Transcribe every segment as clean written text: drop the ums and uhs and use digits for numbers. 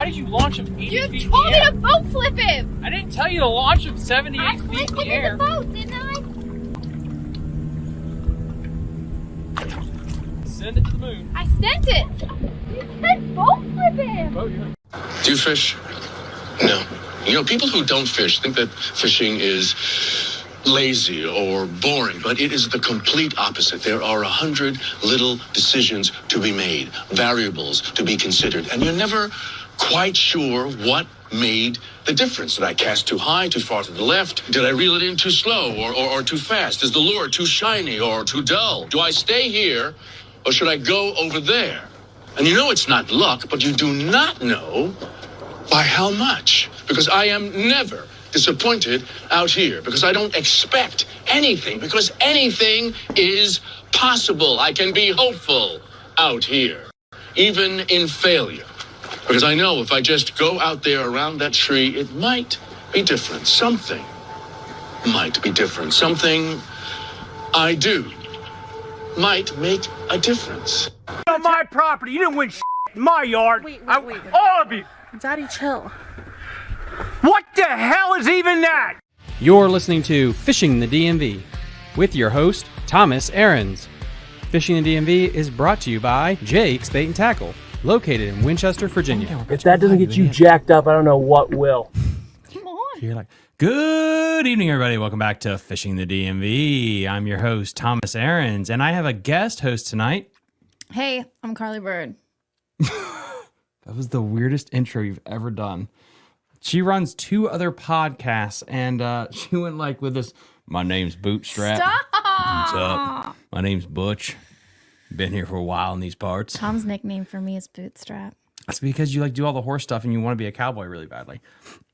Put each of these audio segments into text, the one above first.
did you launch him 80 You feet told in the me air? to boat flip him! I didn't tell you to launch him 78 feet in the air. I flipped him in the boat, didn't I? Send it to the moon. I sent it! You said boat flip him! Do you fish? No. You know, people who don't fish think that fishing is lazy or boring, but it is the complete opposite. There are 100 little decisions to be made, variables to be considered, and you're never quite sure what made the difference. Did I cast too high, too far to the left? Did I reel it in too slow or too fast? Is the lure too shiny or too dull? Do I stay here or should I go over there? And you know it's not luck, but you do not know by how much. Because I am never, disappointed out here because I don't expect anything, because anything is possible. I can be hopeful out here, even in failure. Because I know if I just go out there around that tree, it might be different. Something might be different. Something I do might make a difference. On my property, you didn't win shit in my yard. Wait. All of you. Daddy, chill. What the hell is even that? You're listening to Fishing the DMV with your host, Thomas Ahrens. Fishing the DMV is brought to you by Jake's Bait and Tackle, located in Winchester, Virginia. If that doesn't get you jacked up, I don't know what will. Come on. You're like, good evening, everybody. Welcome back to Fishing the DMV. I'm your host, Thomas Ahrens, and I have a guest host tonight. Hey, I'm Carly Bird. That was the weirdest intro you've ever done. She runs 2 other podcasts, and she went like with this, my name's Bootstrap. Stop! What's up? My name's Butch. Been here for a while in these parts. Tom's nickname for me is Bootstrap. That's because you like do all the horse stuff and you want to be a cowboy really badly.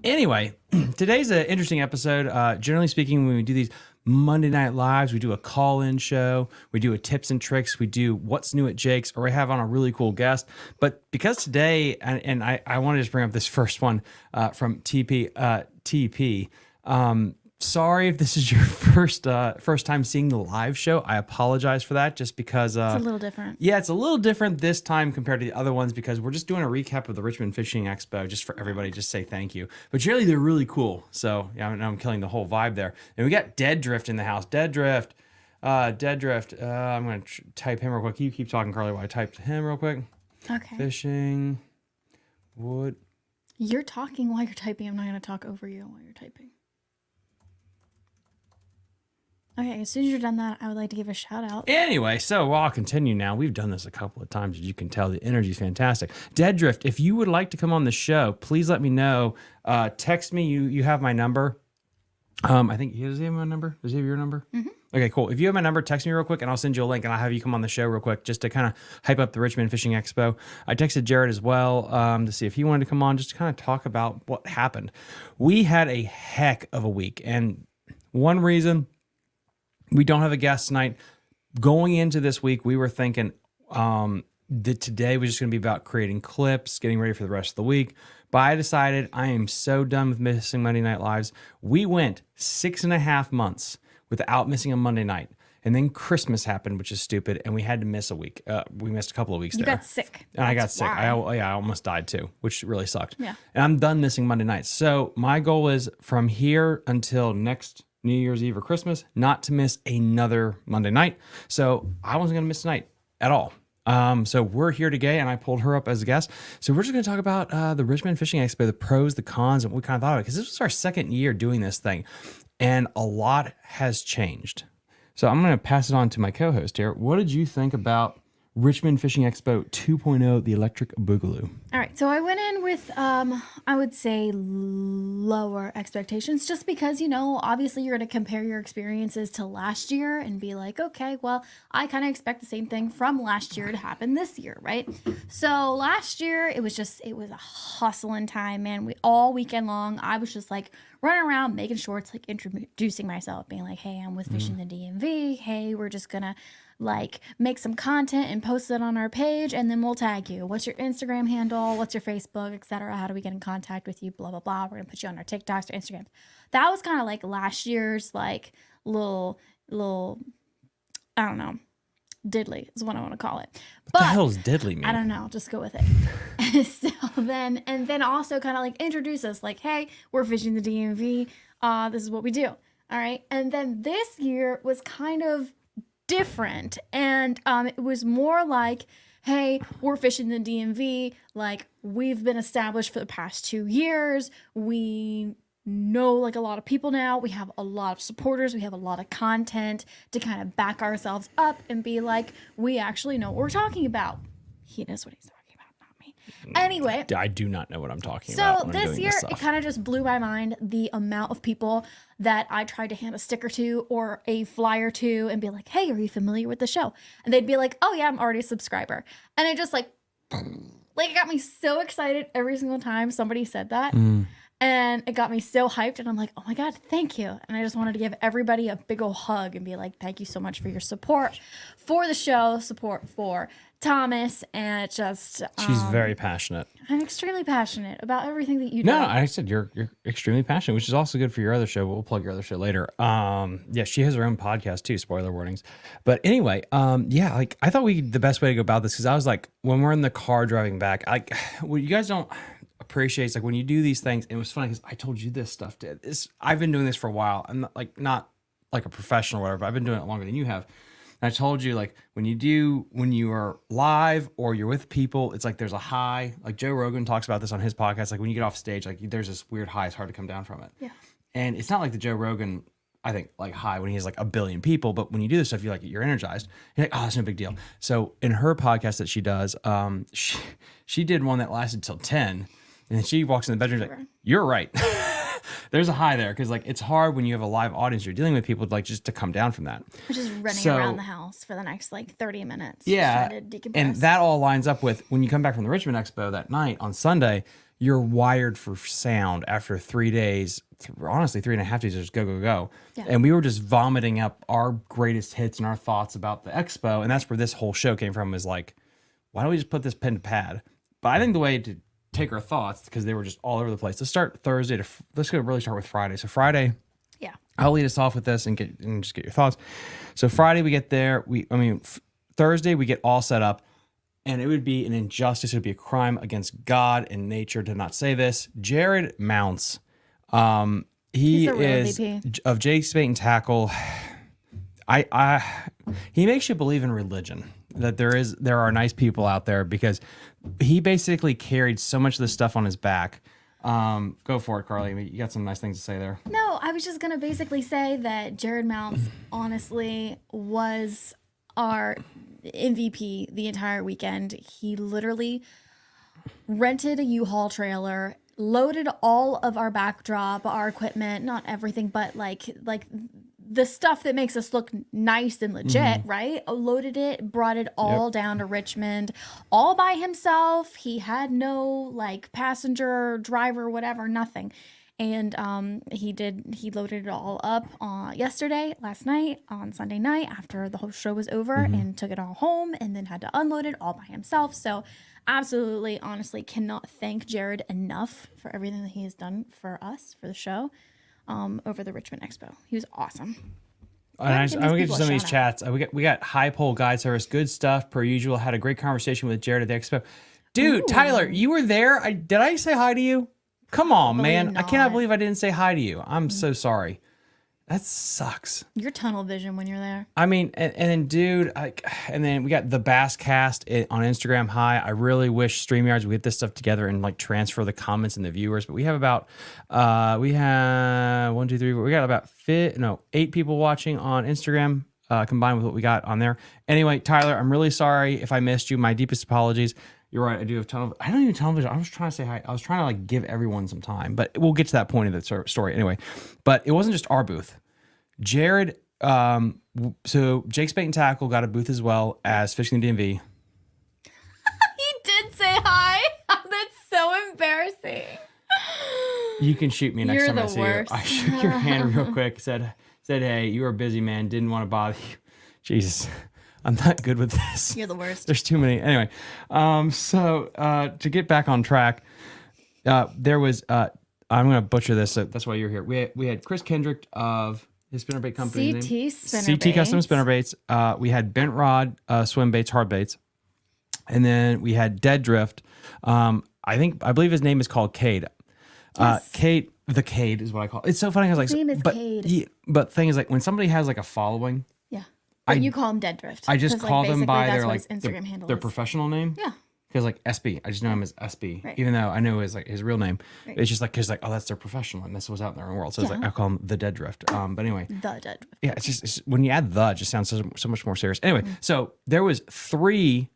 Anyway, today's an interesting episode. Generally speaking, when we do these Monday Night Lives, we do a call-in show, we do a tips and tricks, we do what's new at Jake's, or we have on a really cool guest. But because today, and I want to just bring up this first one from TP. Sorry if this is your first time seeing the live show. I apologize for that, just because It's a little different. yeah, it's a little different this time compared to the other ones because we're just doing a recap of the Richmond Fishing Expo just for everybody, just say thank you. But generally, they're really cool. So yeah, I'm killing the whole vibe there. And we got Dead Drift in the house. Dead Drift. I'm going to type him real quick. You keep talking, Carly, while I type him real quick. Okay. Fishing. Wood. You're talking while you're typing. I'm not going to talk over you while you're typing. Okay, as soon as you're done that, I would like to give a shout out. Anyway, so I'll continue now. We've done this a couple of times. As you can tell, the energy is fantastic. Dead Drift, if you would like to come on the show, please let me know. Text me. You have my number. I think, does he have my number? Does he have your number? Mm-hmm. Okay, cool. If you have my number, text me real quick, and I'll send you a link, and I'll have you come on the show real quick just to kind of hype up the Richmond Fishing Expo. I texted Jared as well to see if he wanted to come on just to kind of talk about what happened. We had a heck of a week, and one reason we don't have a guest tonight. Going into this week, we were thinking that today was just going to be about creating clips, getting ready for the rest of the week. But I decided I am so done with missing Monday Night Lives. We went 6.5 months without missing a Monday night. And then Christmas happened, which is stupid, and we had to miss a week. We missed a couple of weeks there. You got sick. And I got sick. I almost died too, which really sucked. Yeah. And I'm done missing Monday nights. So my goal is from here until next New Year's Eve or Christmas, not to miss another Monday night. So I wasn't going to miss a night at all. So we're here today, and I pulled her up as a guest. So we're just going to talk about the Richmond Fishing Expo, the pros, the cons, and what we kind of thought of it. Because this was our second year doing this thing, and a lot has changed. So I'm going to pass it on to my co-host here. What did you think about Richmond Fishing Expo 2.0, the Electric Boogaloo? All right, so I went in with, I would say, lower expectations just because, obviously you're going to compare your experiences to last year and be like, okay, well, I kind of expect the same thing from last year to happen this year, right? So last year, it was a hustling time, man. All weekend long, I was just like running around making shorts, like introducing myself, being like, hey, I'm with Fishing the DMV. Hey, we're just going to make some content and post it on our page, and then we'll tag you. What's your Instagram handle? What's your Facebook, etc.? How do we get in contact with you? Blah, blah, blah. We're going to put you on our TikToks or Instagrams. That was kind of like last year's little, I don't know, diddly is what I want to call it. What the hell does diddly mean? I don't know. Just go with it. And then also kind of introduce us like, hey, we're Fishing the DMV. This is what we do. All right. And then this year was kind of different, and it was more like, hey, we're Fishing the DMV, we've been established for the past 2 years, we know a lot of people now, we have a lot of supporters, we have a lot of content to kind of back ourselves up and be like, we actually know what we're talking about. He knows what he's talking about, not me. Anyway, I do not know what I'm talking about. So this year, it kind of just blew my mind, the amount of people that I tried to hand a sticker to or a flyer to and be like, hey, are you familiar with the show? And they'd be like, oh yeah, I'm already a subscriber. And it just it got me so excited every single time somebody said that. And it got me so hyped. And I'm like, oh my God, thank you. And I just wanted to give everybody a big old hug and be like, thank you so much for your support for the show, support for Thomas. And just. She's very passionate. I'm extremely passionate about everything that you do. No, I said you're extremely passionate, which is also good for your other show. But we'll plug your other show later. Yeah, she has her own podcast too. Spoiler warnings. But anyway, yeah, like I thought the best way to go about this, because I was like, when we're in the car driving back, what you guys don't appreciate is like when you do these things. And it was funny because I told you this stuff. I've been doing this for a while. I'm not like a professional or whatever, but I've been doing it longer than you have. And I told you, like, when you are live or you're with people, it's like there's a high. Like Joe Rogan talks about this on his podcast. Like when you get off stage, like there's this weird high. It's hard to come down from it. Yeah. And it's not like the Joe Rogan, I think, like high when he has like 1 billion people. But when you do this stuff, you're energized. You're like, oh, it's no big deal. So in her podcast that she does, she did one that lasted till 10. And then she walks in the bedroom, like, you're right. There's a high there because like it's hard when you have a live audience you're dealing with, people like just to come down from that. Which is running around the house for the next like 30 minutes. Yeah, trying to decompress. And that all lines up with when you come back from the Richmond Expo that night on Sunday, you're wired for sound after 3 days. Honestly, 3.5 days, just go. Yeah. And we were just vomiting up our greatest hits and our thoughts about the expo, and that's where this whole show came from. Is like, why don't we just put this pen to pad? But I think the way to take our thoughts, because they were just all over the place. Let's start Thursday let's go really start with Friday. So Friday, yeah, I'll lead us off with this and just get your thoughts. So Friday we get there. Thursday we get all set up, and it would be an injustice. It would be a crime against God and nature to not say this. Jared Mounts, he is of Jake's Bait and Tackle. He makes you believe in religion, that there are nice people out there, because he basically carried so much of this stuff on his back. Go for it, Carly. You got some nice things to say there. No, I was just going to basically say that Jared Mounts honestly was our MVP the entire weekend. He literally rented a U-Haul trailer, loaded all of our backdrop, our equipment, not everything, but like the stuff that makes us look nice and legit, right? Loaded it, brought it all down to Richmond, all by himself. He had no like passenger, driver, whatever, nothing. And he loaded it all up last night, on Sunday night after the whole show was over, and took it all home, and then had to unload it all by himself. So absolutely, honestly, cannot thank Jared enough for everything that he has done for us, for the show. Over the Richmond Expo. He was awesome. I'm gonna get to some of these chats. We got High Pole Guide Service, good stuff per usual. Had a great conversation with Jared at the expo. Dude, ooh. Tyler, you were there. Did I say hi to you? Come on, man. Not. I cannot believe I didn't say hi to you. I'm so sorry. That sucks. Your tunnel vision when you're there. I mean, and then, dude, and then we got the Bass Cast on Instagram. Hi, I really wish StreamYards would get this stuff together and like transfer the comments and the viewers. But we have about, we got about 8 people watching on Instagram, combined with what we got on there. Anyway, Tyler, I'm really sorry if I missed you. My deepest apologies. You're right. I do have I don't even tunnel vision. I was trying to say hi. I was trying to like give everyone some time, but we'll get to that point of the story anyway. But it wasn't just our booth. Jared, so Jake's Bait and Tackle got a booth as well as Fishing the DMV. He did say hi. That's so embarrassing. You can shoot me next time I see worst. you. I shook your hand real quick. Said, hey, you were a busy man. Didn't want to bother you. Jesus. I'm not good with this. You're the worst. There's too many. Anyway, so to get back on track, there was, I'm going to butcher this, so that's why you're here. We had Chris Kendrick of his spinnerbait company. CT Custom Spinnerbaits. We had Bent Rod Swim Baits, Hard Baits. And then we had Dead Drift. I believe his name is called Cade. Yes. Cade, the Cade is what I call it. It's so funny. His name is Cade. Yeah, but thing is, like, when somebody has like a following, but you call him Dead Drift. I just call them by their like Instagram handle their professional name. Yeah. Because like SB, I just know him as SB, right. Even though I know his real name. Right. It's just like because oh, that's their professional, and this was out in their own world. So it's like I call him the Dead Drift. But anyway, the Dead Drift. Yeah, it's when you add the, it just sounds so much more serious. Anyway, so there was three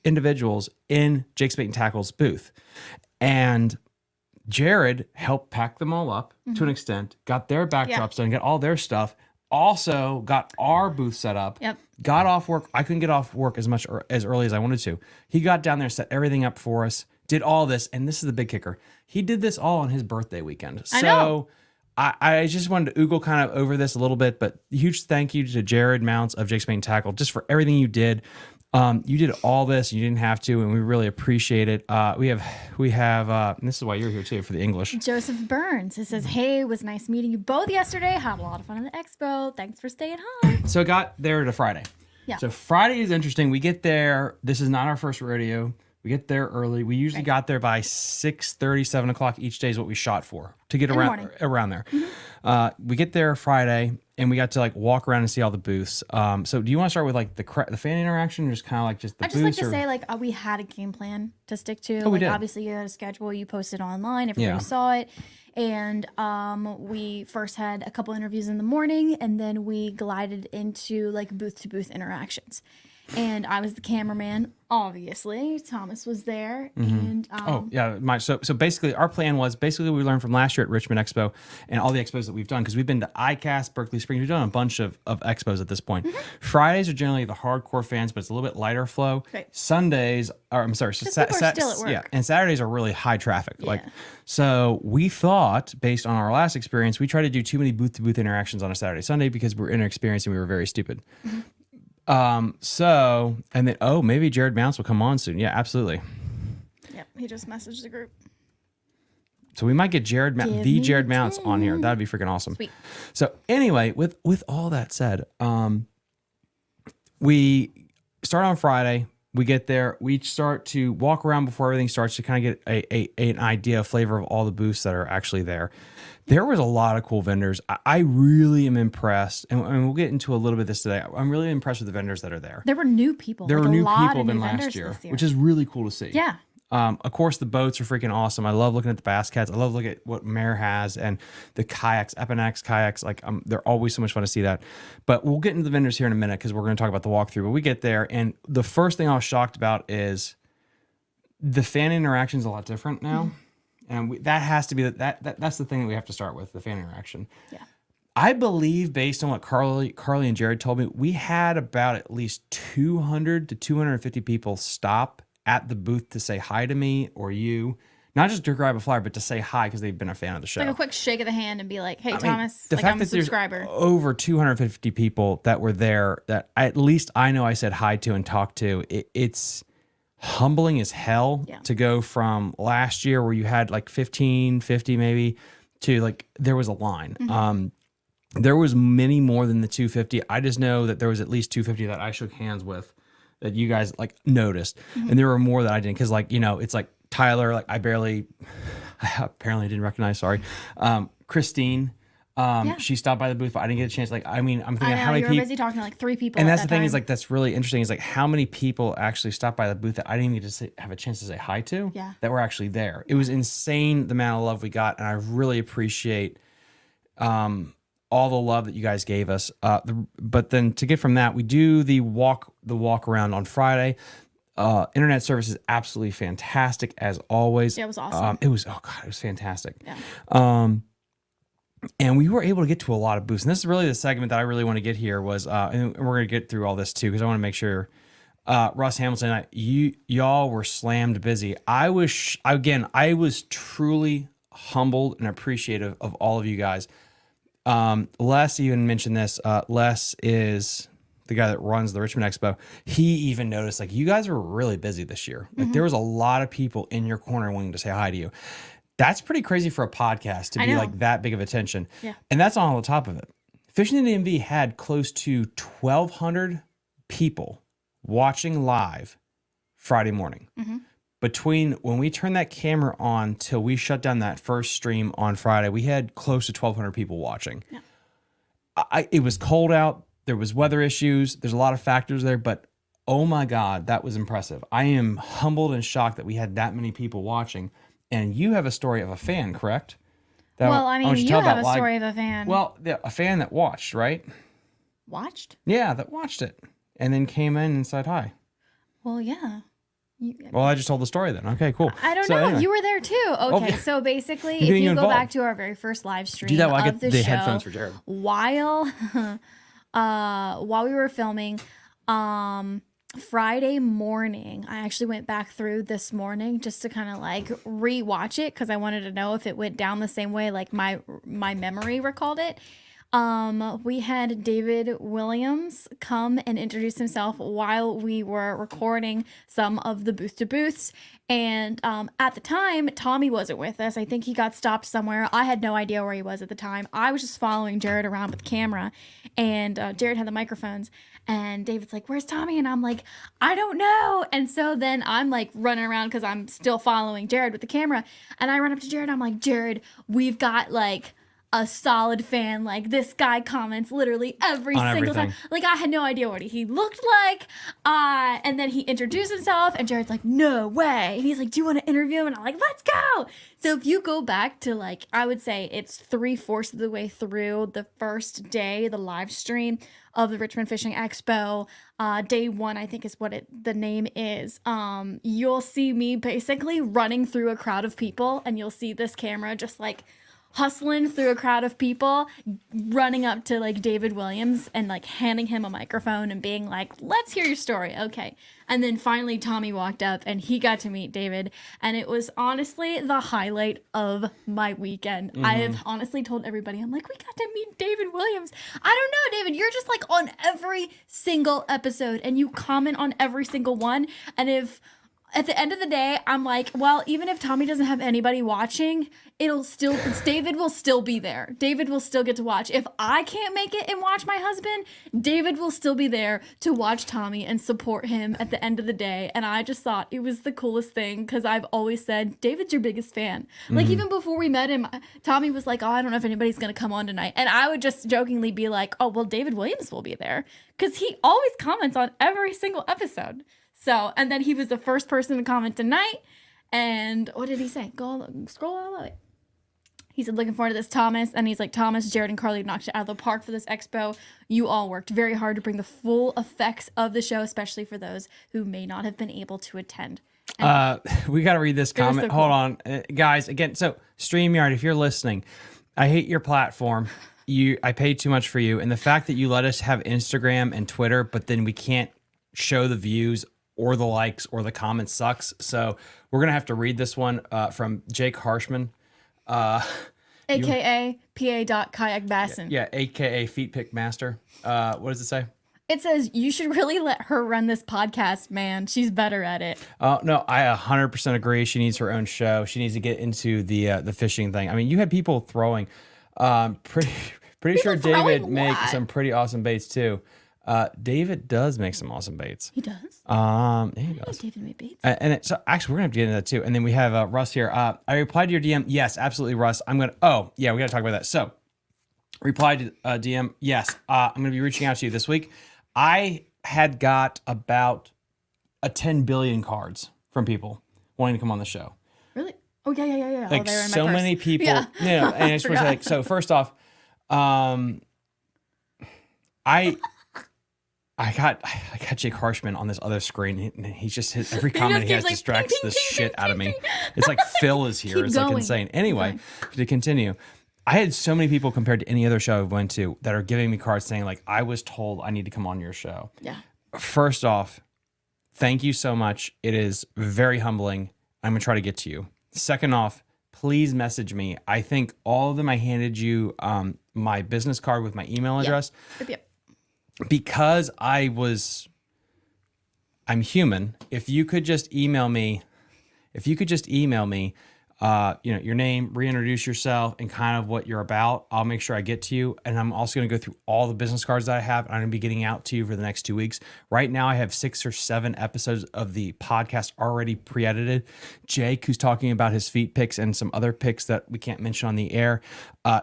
individuals in Jake's Bait and Tackle's booth, and Jared helped pack them all up to an extent, got their backdrops done, got all their stuff. also got our booth set up. Yep. Got off work. I couldn't get off work as early as I wanted to. He got down there, set everything up for us, did all this, and this is the big kicker. He did this all on his birthday weekend. I know. I just wanted to oogle kind of over this a little bit, but huge thank you to Jared Mounts of Jake's Main Tackle just for everything you did. You did all this, you didn't have to, and we really appreciate it. We have, and this is why you're here too for the English. Joseph Burns. It says, "Hey, it was nice meeting you both yesterday. Had a lot of fun at the expo. Thanks for staying home." So it got there to Friday. Yeah. So Friday is interesting. We get there. This is not our first rodeo. We get there early. We usually got there by 6:30, 7 o'clock each day is what we shot for to get around there. We get there Friday, and we got to like walk around and see all the booths. So do you want to start with like the fan interaction, or just kind of like just the booths? I just like to say like we had a game plan to stick to. Oh, we did. Obviously you had a schedule. You posted online. Everybody saw it. And we first had a couple interviews in the morning, and then we glided into like booth to booth interactions. And I was the cameraman, obviously. Thomas was there. And so basically our plan was we learned from last year at Richmond Expo and all the expos that we've done, because we've been to ICAST, Berkeley Springs. We've done a bunch of expos at this point. Fridays are generally the hardcore fans, but it's a little bit lighter flow. Right. Sundays are, I'm sorry, people are still at work. Yeah, and Saturdays are really high traffic. So we thought, based on our last experience, we tried to do too many booth to booth interactions on a Saturday, Sunday, because we were inexperienced and we were very stupid. And then, maybe Jared Mounts will come on soon. Yeah, absolutely. Yep, he just messaged the group. So we might get Jared Mounts on here. That'd be freaking awesome. Sweet. So anyway, with all that said, we start on Friday. We get there. We start to walk around before everything starts to kind of get an idea, a flavor of all the booths that are actually there. There was a lot of cool vendors. I really am impressed, and we'll get into a little bit of this today. I'm really impressed with the vendors that are there. There were new people. There were new people than vendors last year, this year, which is really cool to see. Yeah. Of course, the boats are freaking awesome. I love looking at the bass cats. I love looking at what Mare has and the kayaks, Epinax kayaks. Like, they're always so much fun to see that. But we'll get into the vendors here in a minute because we're going to talk about the walkthrough. But we get there, and the first thing I was shocked about is the fan interaction is a lot different now. And that has to be that's the thing that we have to start with, the fan interaction. Yeah. I believe, based on what Carly and Jared told me, we had about at least 200 to 250 people stop at the booth to say hi to me or you. Not just to grab a flyer, but to say hi because they've been a fan of the show. Like a quick shake of the hand and be like, "Hey, Thomas, the fact I'm a that there's subscriber." Over 250 people that were there that at least I know I said hi to and talked to. It's humbling as hell to go from last year where you had like 15, 50 maybe, to like there was a line. There was many more than the 250. I just know that there was at least 250 that I shook hands with that you guys like noticed. And there were more that I didn't, because like, it's like Tyler, like I apparently didn't recognize, sorry. Christine, she stopped by the booth, but I didn't get a chance. Like, I mean, I'm thinking how many people. You were busy talking to like 3 people. And that's the thing is like, that's really interesting is like how many people actually stopped by the booth that I didn't even get to have a chance to say hi to that were actually there. It was insane the amount of love we got. And I really appreciate all the love that you guys gave us. But then to get from that, we do the walk around on Friday. Internet service is absolutely fantastic as always. Yeah, it was awesome. It was fantastic. Yeah. And we were able to get to a lot of booths. And this is really the segment that I really want to get here was, and we're going to get through all this too, because I want to make sure, Russ Hamilton, y'all were slammed busy. I was truly humbled and appreciative of all of you guys. Les even mentioned this. Les is the guy that runs the Richmond Expo. He even noticed like you guys were really busy this year. Like there was a lot of people in your corner wanting to say hi to you. That's pretty crazy for a podcast to be like that big of attention. Yeah. And that's on the top of it. Fishing the DMV had close to 1,200 people watching live Friday morning. Between when we turned that camera on till we shut down that first stream on Friday, we had close to 1,200 people watching. Yeah. It was cold out. There was weather issues. There's a lot of factors there, but oh my God, that was impressive. I am humbled and shocked that we had that many people watching. And you have a story of a fan, correct? You have a story of a fan. Well, a fan that watched, right? Watched? Yeah, that watched it. And then came in and said hi. Well, yeah. Well, I just told the story then. Okay, cool. I don't So know. anyway. You were there too. Okay, so basically, if getting you go involved. back to our very first live stream Do that while I of get the the show, headphones for Jared. while we were filming, Friday morning, I actually went back through this morning just to kind of like rewatch it because I wanted to know if it went down the same way like my memory recalled it. We had David Williams come and introduce himself while we were recording some of the booth to booths. And at the time, Tommy wasn't with us. I think he got stopped somewhere. I had no idea where he was at the time. I was just following Jared around with the camera, and Jared had the microphones. And David's like, "Where's Tommy?" And I'm like, "I don't know." And so then I'm like running around because I'm still following Jared with the camera. And I run up to Jared. I'm like, "Jared, we've got like a solid fan. Like this guy comments literally every On single everything. time." Like I had no idea what he looked like. And then he introduced himself and Jared's like, "No way." And he's like, "Do you want to interview him?" And I'm like, "Let's go." So if you go back to like, I would say it's 3/4 of the way through the first day, the live stream of the Richmond Fishing Expo, day 1, I think is what the name is. You'll see me basically running through a crowd of people, and you'll see this camera just like hustling through a crowd of people, running up to like David Williams and like handing him a microphone and being like, "Let's hear your story." Okay. And then finally Tommy walked up and he got to meet David, and it was honestly the highlight of my weekend. I have honestly told everybody, I'm like, "We got to meet David Williams." I don't know, David, you're just like on every single episode and you comment on every single one. And if at the end of the day, I'm like, well, even if Tommy doesn't have anybody watching, David will still be there. David will still get to watch. If I can't make it and watch my husband, David will still be there to watch Tommy and support him at the end of the day. And I just thought it was the coolest thing because I've always said, David's your biggest fan. Like even before we met him, Tommy was like, "Oh, I don't know if anybody's going to come on tonight." And I would just jokingly be like, "Oh, well, David Williams will be there," because he always comments on every single episode. So, and then he was the first person to comment tonight. And what did he say? Scroll all the way. He said, "Looking forward to this, Thomas." And he's like, "Thomas, Jared, and Carly knocked it out of the park for this expo. You all worked very hard to bring the full effects of the show, especially for those who may not have been able to attend." And We got to read this comment. so cool. Hold on, guys. Again, so StreamYard, if you're listening, I hate your platform. I paid too much for you, and the fact that you let us have Instagram and Twitter, but then we can't show the views or the likes or the comments sucks. So we're gonna have to read this one from Jake Harshman, AKA PA. Bassin. yeah, AKA Feet Pick Master. What does it say? It says, "You should really let her run this podcast, man. She's better at it." No, I 100% agree. She needs her own show. She needs to get into the fishing thing. I mean, you had people throwing. Pretty sure throwing David makes what? some pretty awesome baits too. David does make some awesome baits. He does. Yeah, he does. David made baits. So actually, we're gonna have to get into that too. And then we have Russ here. I replied to your DM. Yes, absolutely, Russ. We gotta talk about that. So, replied to DM. Yes, I'm gonna be reaching out to you this week. I had got about 10 billion cards from people wanting to come on the show. Really? Oh, yeah. Like they were in my so purse. many people. Yeah. Yeah, and I just want to say, like, so first off, I got Jake Harshman on this other screen, and he just hit every comment he has keeps like, distracts ping, the ping, shit ping, out of ping, me. It's like Phil is here. Keep It's like going. insane. Anyway, to continue, I had so many people compared to any other show I've went to that are giving me cards saying like, "I was told I need to come on your show." Yeah. First off, thank you so much. It is very humbling. I'm gonna try to get to you. Second off, please message me. I think all of them I handed you my business card with my email address. Yep. Because I'm human. If you could just email me, your name, reintroduce yourself, and kind of what you're about, I'll make sure I get to you. And I'm also going to go through all the business cards that I have. I'm going to be getting out to you for the next 2 weeks. Right now, I have 6 or 7 episodes of the podcast already pre-edited. Jake, who's talking about his feet picks and some other picks that we can't mention on the air.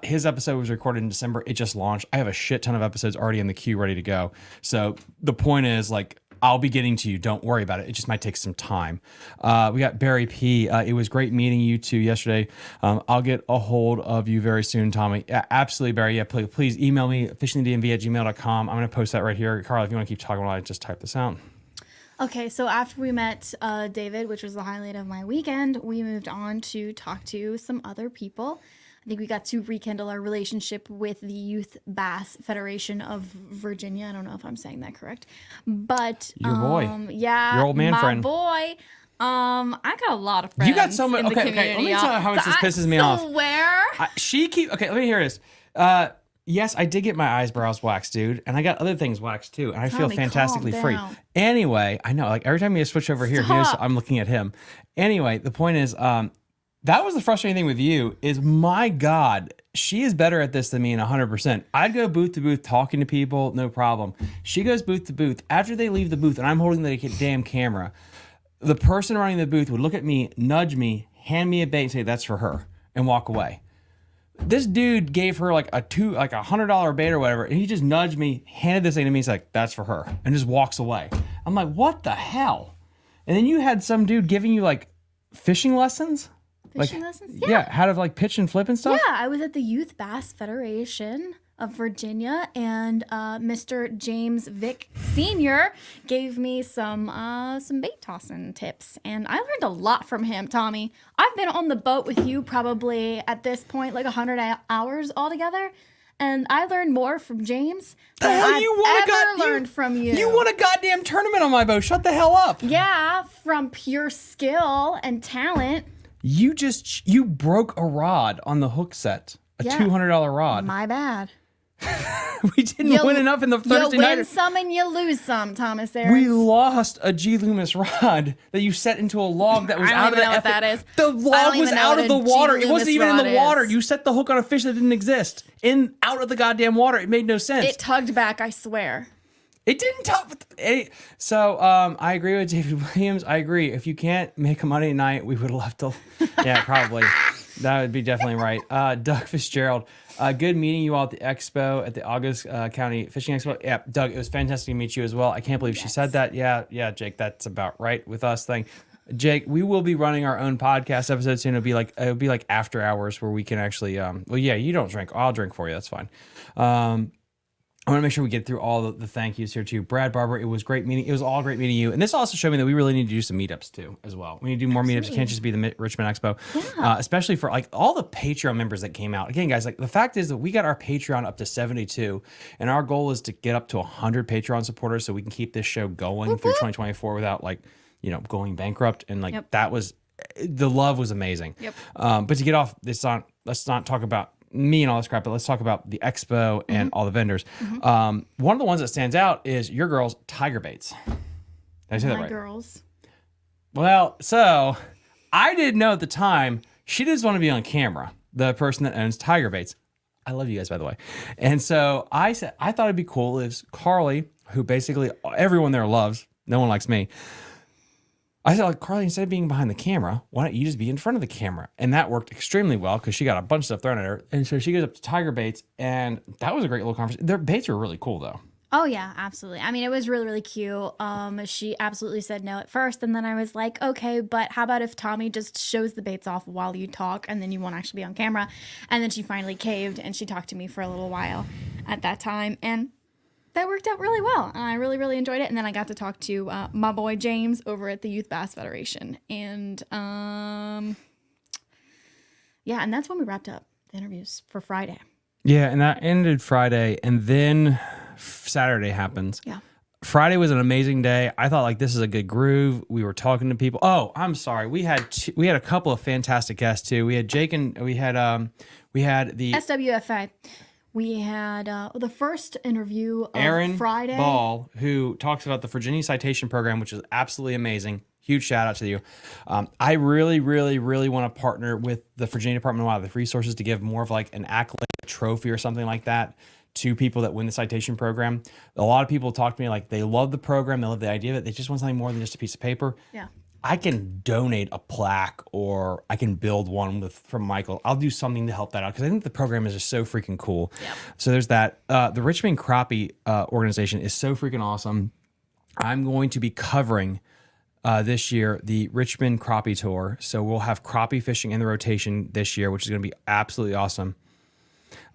His episode was recorded in December. It just launched. I have a shit ton of episodes already in the queue ready to go. So the point is, like, I'll be getting to you. Don't worry about it. It just might take some time. We got Barry P. It was great meeting you two yesterday. I'll get a hold of you very soon, Tommy. Yeah, absolutely, Barry. Yeah, please email me, fishingthedmv@gmail.com. I'm going to post that right here. Carl, if you want to keep talking while I just type this out. Okay, so after we met David, which was the highlight of my weekend, we moved on to talk to some other people. I think we got to rekindle our relationship with the Youth Bass Federation of Virginia. I don't know if I'm saying that correct, but Your boy. yeah, Your old man my friend. boy. I got a lot of friends. You got so much. in the Okay, community. let me tell you how much this pisses me off. I swear. Okay, let me hear this. Yes, I did get my eyebrows waxed, dude, and I got other things waxed too, and I feel Tommy, fantastically calm free. down. Anyway, I know, like every time you switch over here, he knows Stop. I'm looking at him. Anyway, the point is, that was the frustrating thing with you is, my God, she is better at this than me in 100%. I'd go booth to booth talking to people, no problem. She goes booth to booth. After they leave the booth and I'm holding the damn camera, the person running the booth would look at me, nudge me, hand me a bait and say, that's for her, and walk away. This dude gave her like a $100 bait or whatever, and he just nudged me, handed this thing to me, he's like, that's for her, and just walks away. I'm like, what the hell? And then you had some dude giving you like fishing lessons? Fishing lessons? Yeah, how to like pitch and flip and stuff? Yeah, I was at the Youth Bass Federation of Virginia, and Mr. James Vick Sr. gave me some bait tossing tips, and I learned a lot from him, Tommy. I've been on the boat with you probably at this point like 100 hours altogether, and I learned more from James than I've ever learned from you. You won a goddamn tournament on my boat. Shut the hell up. Yeah, from pure skill and talent. You broke a rod on the hook set. A Yeah. $200 rod. My bad. We didn't win enough in the Thursday You night. win some and you lose some, Thomas Aarons. We lost a G. Loomis rod that you set into a log that was I don't out of even the know what that is. The I don't log was even know out what of the a G. water. It wasn't Loomis even in the rod water. is. You set the hook on a fish that didn't exist. Out of the goddamn water. It made no sense. It tugged back, I swear. It didn't tell. So I agree with David Williams. I agree. If you can't make a Monday night, we would love to. Yeah, probably. That would be definitely right. Doug Fitzgerald. Good meeting you all at the expo, at the August County Fishing Expo. Yeah, Doug, it was fantastic to meet you as well. I can't believe she said that. Yeah, Jake, that's about right with us thing. Jake, we will be running our own podcast episode soon. It'll be like after hours where we can actually. Well, yeah, you don't drink. I'll drink for you. That's fine. I want to make sure we get through all the thank yous here too. Brad Barber, it was great meeting. It was all great meeting you. And this also showed me that we really need to do some meetups too, as well. We need to do more meetups. It can't just be the Richmond Expo, especially for like all the Patreon members that came out. Again, guys, like the fact is that we got our Patreon up to 72, and our goal is to get up to 100 Patreon supporters so we can keep this show going through 2024 without like, going bankrupt. And like that was, the love was amazing. Yep. But to get off this let's not talk about me and all this crap, but let's talk about the expo and all the vendors. One of the ones that stands out is your girls, Tiger Baits. Did I say that My right? girls. Well, so I didn't know at the time, she just want to be on camera, the person that owns Tiger Baits. I love you guys, by the way. And so I said, I thought it'd be cool if Carly, who basically everyone there loves, no one likes me. I said, like, Carly, instead of being behind the camera, why don't you just be in front of the camera? And that worked extremely well because she got a bunch of stuff thrown at her. And so she goes up to Tiger Baits, and that was a great little conversation. Their baits were really cool, though. Oh yeah, absolutely. I mean, it was really, really cute. She absolutely said no at first, and then I was like, okay, but how about if Tommy just shows the baits off while you talk, and then you won't actually be on camera? And then she finally caved, and she talked to me for a little while at that time, and that worked out really well. And I really, really enjoyed it. And then I got to talk to my boy James over at the Youth Bass Federation, and and that's when we wrapped up the interviews for Friday. Yeah, and that ended Friday, and then Saturday happens. Yeah. Friday was an amazing day. I thought like this is a good groove. We were talking to people. Oh, I'm sorry. We had a couple of fantastic guests too. We had Jake and we had the SWFA. We had the first interview of Aaron Friday. Ball, who talks about the Virginia Citation Program, which is absolutely amazing. Huge shout out to you. I really, really, really want to partner with the Virginia Department of Wildlife Resources to give more of like an accolade, a trophy or something like that to people that win the citation program. A lot of people talk to me like they love the program, they love the idea of it. They just want something more than just a piece of paper. Yeah. I can donate a plaque or I can build one from Michael. I'll do something to help that out because I think the program is just so freaking cool. Yep. So there's that. The Richmond Crappie organization is so freaking awesome. I'm going to be covering this year the Richmond Crappie Tour. So we'll have crappie fishing in the rotation this year, which is going to be absolutely awesome.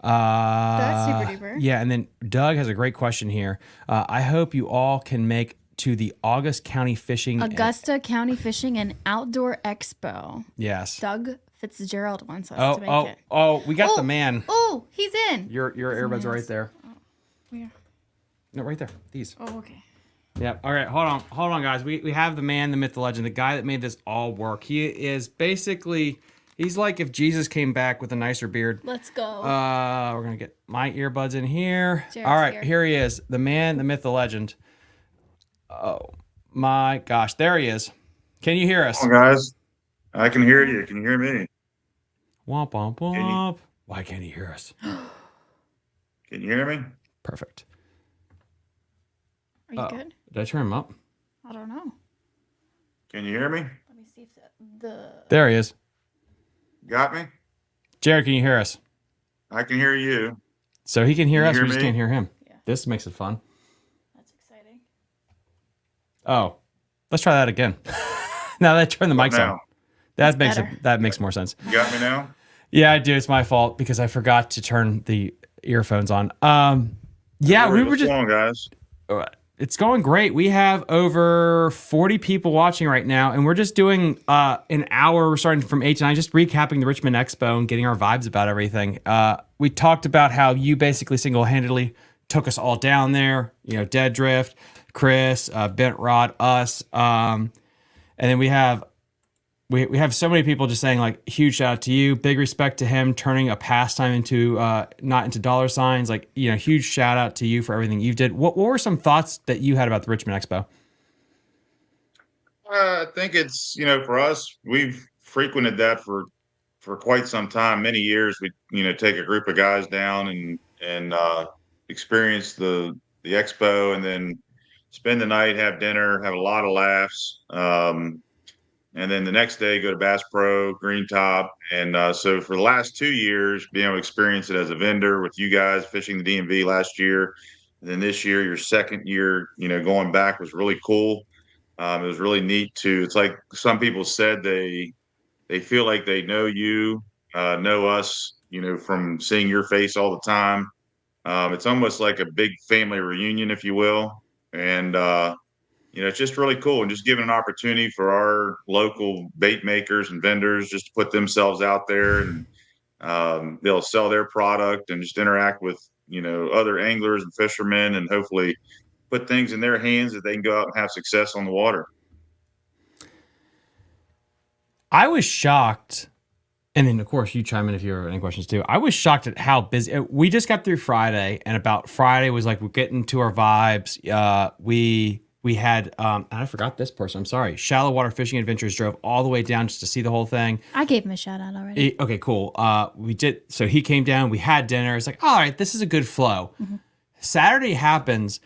That's super duper. Yeah, and then Doug has a great question here. I hope you all can make to the Augusta County Fishing and Outdoor Expo. Yes. Doug Fitzgerald wants us to make it. Oh, we got the man. Oh, he's in. Your earbuds are right there. Where? No, right there. These. Oh, okay. Yeah. All right. Hold on, guys. We have the man, the myth, the legend, the guy that made this all work. He is basically, he's like if Jesus came back with a nicer beard. Let's go. We're gonna get my earbuds in here. Jared's all right, here. here he is, the man, the myth, the legend. Oh my gosh, there he is. Can you hear us? Come on, guys. I can hear you. Can you hear me? Womp womp womp. Why can't he hear us? Can you hear me? Perfect. Are you good? Did I turn him up? I don't know. Can you hear me? Let me see if the There he is. Got me? Jared, can you hear us? I can hear you. So he can hear Can you us. hear We just me? can't hear him. Yeah. This makes it fun. That's exciting. Oh, let's try that again. Now that I turn the mics now? on, That's better. that makes more sense. You got me now? Yeah, I do. It's my fault because I forgot to turn the earphones on. Yeah, we were What's just. going on, guys? It's going great. We have over 40 people watching right now, and we're just doing an hour. We're starting from 8 to 9, just recapping the Richmond Expo and getting our vibes about everything. We talked about how you basically single-handedly took us all down there. You know, Dead Drift, Chris, Bent Rod, us, and then we have so many people just saying like huge shout out to you, big respect to him turning a pastime into not into dollar signs. Like, you know, huge shout out to you for everything you did. What were some thoughts that you had about the Richmond Expo? I think it's, for us, we've frequented that for quite some time, many years. We, take a group of guys down and experience the expo, and then spend the night, have dinner, have a lot of laughs. And then the next day, go to Bass Pro, Green Top. And so for the last 2 years, being able to experience it as a vendor with you guys, fishing the DMV last year. And then this year, your second year, going back was really cool. It was really neat it's like some people said they feel like they know you, know us, from seeing your face all the time. It's almost like a big family reunion, if you will. And, it's just really cool, and just giving an opportunity for our local bait makers and vendors just to put themselves out there, and they'll sell their product and just interact with, other anglers and fishermen, and hopefully put things in their hands that they can go out and have success on the water. I was shocked. And then, of course, you chime in if you have any questions too. I was shocked at how busy. We just got through Friday, and about Friday was like we're getting to our vibes. We had, and I forgot this person. I'm sorry. Shallow Water Fishing Adventures drove all the way down just to see the whole thing. I gave him a shout out already. Okay, cool. We did. So he came down. We had dinner. It's like, all right, this is a good flow. Mm-hmm. Saturday happens.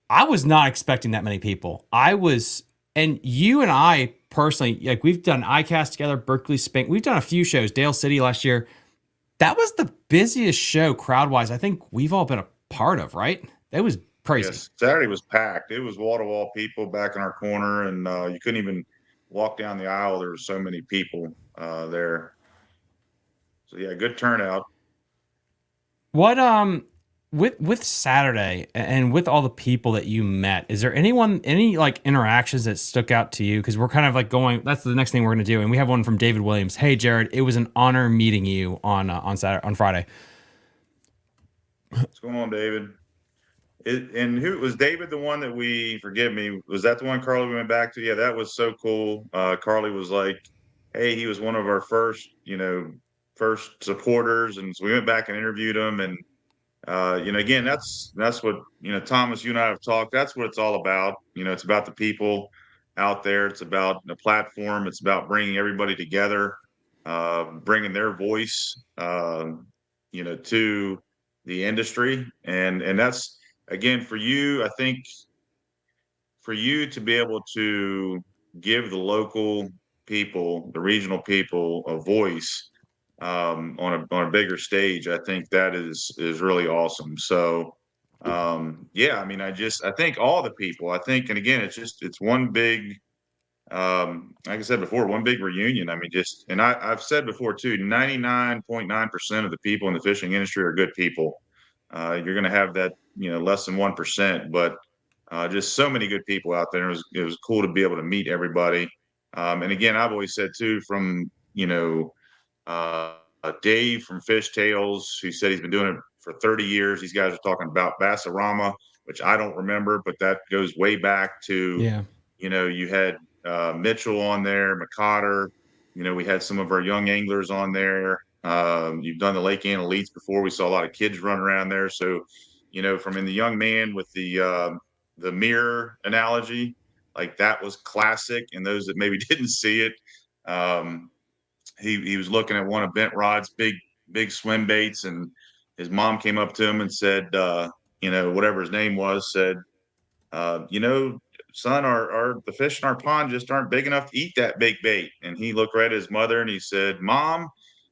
I was not expecting that many people. And you and I personally, like we've done ICAST together, Berkeley Spink. We've done a few shows, Dale City last year. That was the busiest show crowd-wise I think we've all been a part of, right? It was crazy. Yes, Saturday was packed. It was wall-to-wall people back in our corner, and you couldn't even walk down the aisle. There were so many people there. So yeah, good turnout. What with Saturday and with all the people that you met, is there any like interactions that stuck out to you? Because we're kind of like that's the next thing we're going to do, and we have one from David Williams. Hey Jared, it was an honor meeting you on Friday. What's going on, David? And who was David? The one that forgive me, was that the one Carly went back to? Yeah, that was so cool. Carly was like, hey, he was one of our first supporters, and so we went back and interviewed him. And again, that's what Thomas, you and I have talked. That's what it's all about. It's about the people out there. It's about the platform. It's about bringing everybody together, bringing their voice, to the industry, and that's. Again, for you, I think for you to be able to give the local people, the regional people, a voice on a bigger stage, I think that is really awesome. So, yeah, I mean, I think all the people, and again, it's one big, like I said before, one big reunion. I mean, and I've said before too, 99.9% of the people in the fishing industry are good people. You're going to have that, less than 1%, but just so many good people out there. It was cool to be able to meet everybody. And again, I've always said too, from Dave from Fish Tales, who said he's been doing it for 30 years. These guys are talking about Bassarama, which I don't remember, but that goes way back to, Yeah. you had Mitchell on there, McCotter. We had some of our young anglers on there. You've done the Lake Anna Elites before. We saw a lot of kids run around there. So, from in the young man with the mirror analogy, like that was classic. And those that maybe didn't see it, he was looking at one of Bent Rod's big swim baits, and his mom came up to him and said, whatever his name was, said, son, our the fish in our pond just aren't big enough to eat that big bait. And he looked right at his mother and he said, Mom,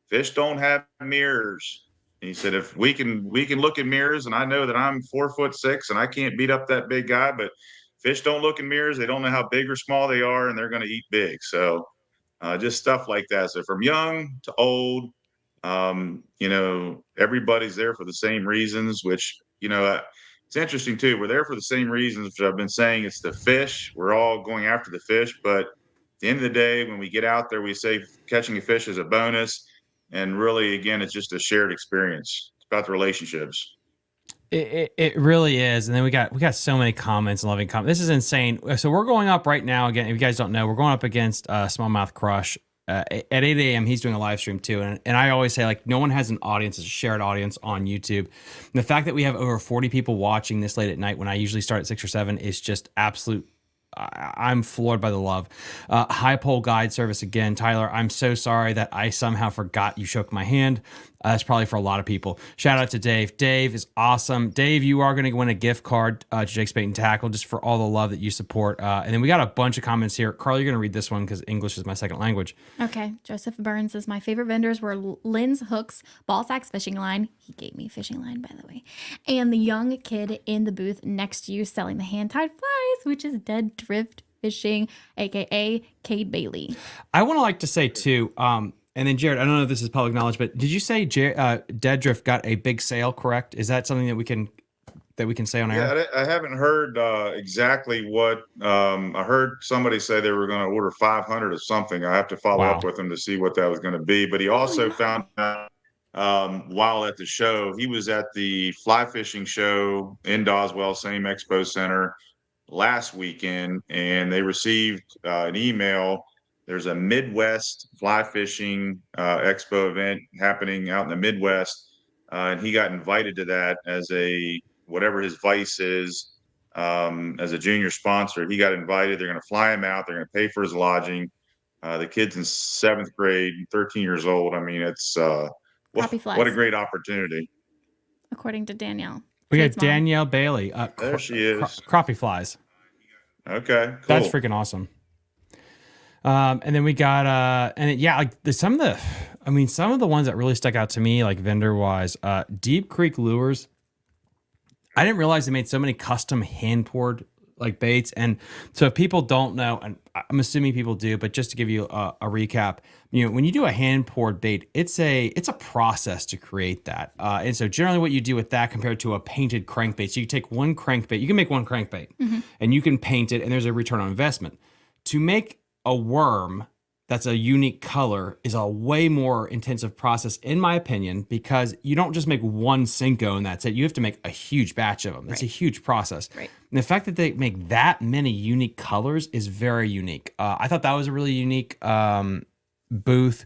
fish don't have mirrors. And he said, if we can look in mirrors, and I know that I'm 4'6" and I can't beat up that big guy, but fish don't look in mirrors. They don't know how big or small they are, and they're going to eat big. So just stuff like that. So from young to old, everybody's there for the same reasons, which, it's interesting too. We're there for the same reasons, which I've been saying. It's the fish. We're all going after the fish. But at the end of the day, when we get out there, we say catching a fish is a bonus. And really, again, it's just a shared experience. It's about the relationships. It really is. And then we got so many comments and loving comments. This is insane. So we're going up right now. Again, if you guys don't know, we're going up against Smallmouth Crush. At 8 a.m. he's doing a live stream too. And I always say, like, no one has an audience. It's a shared audience on YouTube. And the fact that we have over 40 people watching this late at night when I usually start at 6 or 7 is just absolute. I'm floored by the love. High pole guide service again. Tyler, I'm so sorry that I somehow forgot you shook my hand. That's probably for a lot of people. Shout out to Dave. Dave is awesome. Dave, you are going to win a gift card to Jake's Bait and Tackle just for all the love that you support. And then we got a bunch of comments here. Carl, you're going to read this one because English is my second language. Okay. Joseph Burns says, my favorite vendors were Lynn's Hooks, Ball Sacks Fishing Line. He gave me a fishing line, by the way. And the young kid in the booth next to you selling the hand-tied flies, which is Dead Drift Fishing, a.k.a. Cade Bailey. I want to say, too, and then Jared, I don't know if this is public knowledge, but did you say Dead Drift got a big sale, correct? Is that something that we can say on air? Yeah, I haven't heard exactly what. I heard somebody say they were going to order 500 or something. I have to follow up with him to see what that was going to be. But he also found out while at the show, he was at the fly fishing show in Doswell, same expo center, last weekend, and they received an email. There's a Midwest fly fishing expo event happening out in the Midwest, and he got invited to that as a whatever his vice is, as a junior sponsor. He got invited. They're going to fly him out. They're going to pay for his lodging. The kid's in 7th grade, 13 years old. I mean, it's what a great opportunity. According to Danielle. We got Danielle Bailey. There she is. Crappie flies. Okay, cool. That's freaking awesome. And then we got some of the ones that really stuck out to me, like vendor wise, Deep Creek Lures. I didn't realize they made so many custom hand poured like baits. And so if people don't know, and I'm assuming people do, but just to give you a recap, when you do a hand poured bait, it's a process to create that. And so generally what you do with that compared to a painted crankbait, so you take one crankbait, you can make one crankbait and you can paint it and there's a return on investment. To make a worm that's a unique color is a way more intensive process, in my opinion, because you don't just make one Cinco and that's it. You have to make a huge batch of them. It's a huge process. Right. And the fact that they make that many unique colors is very unique. I thought that was a really unique booth.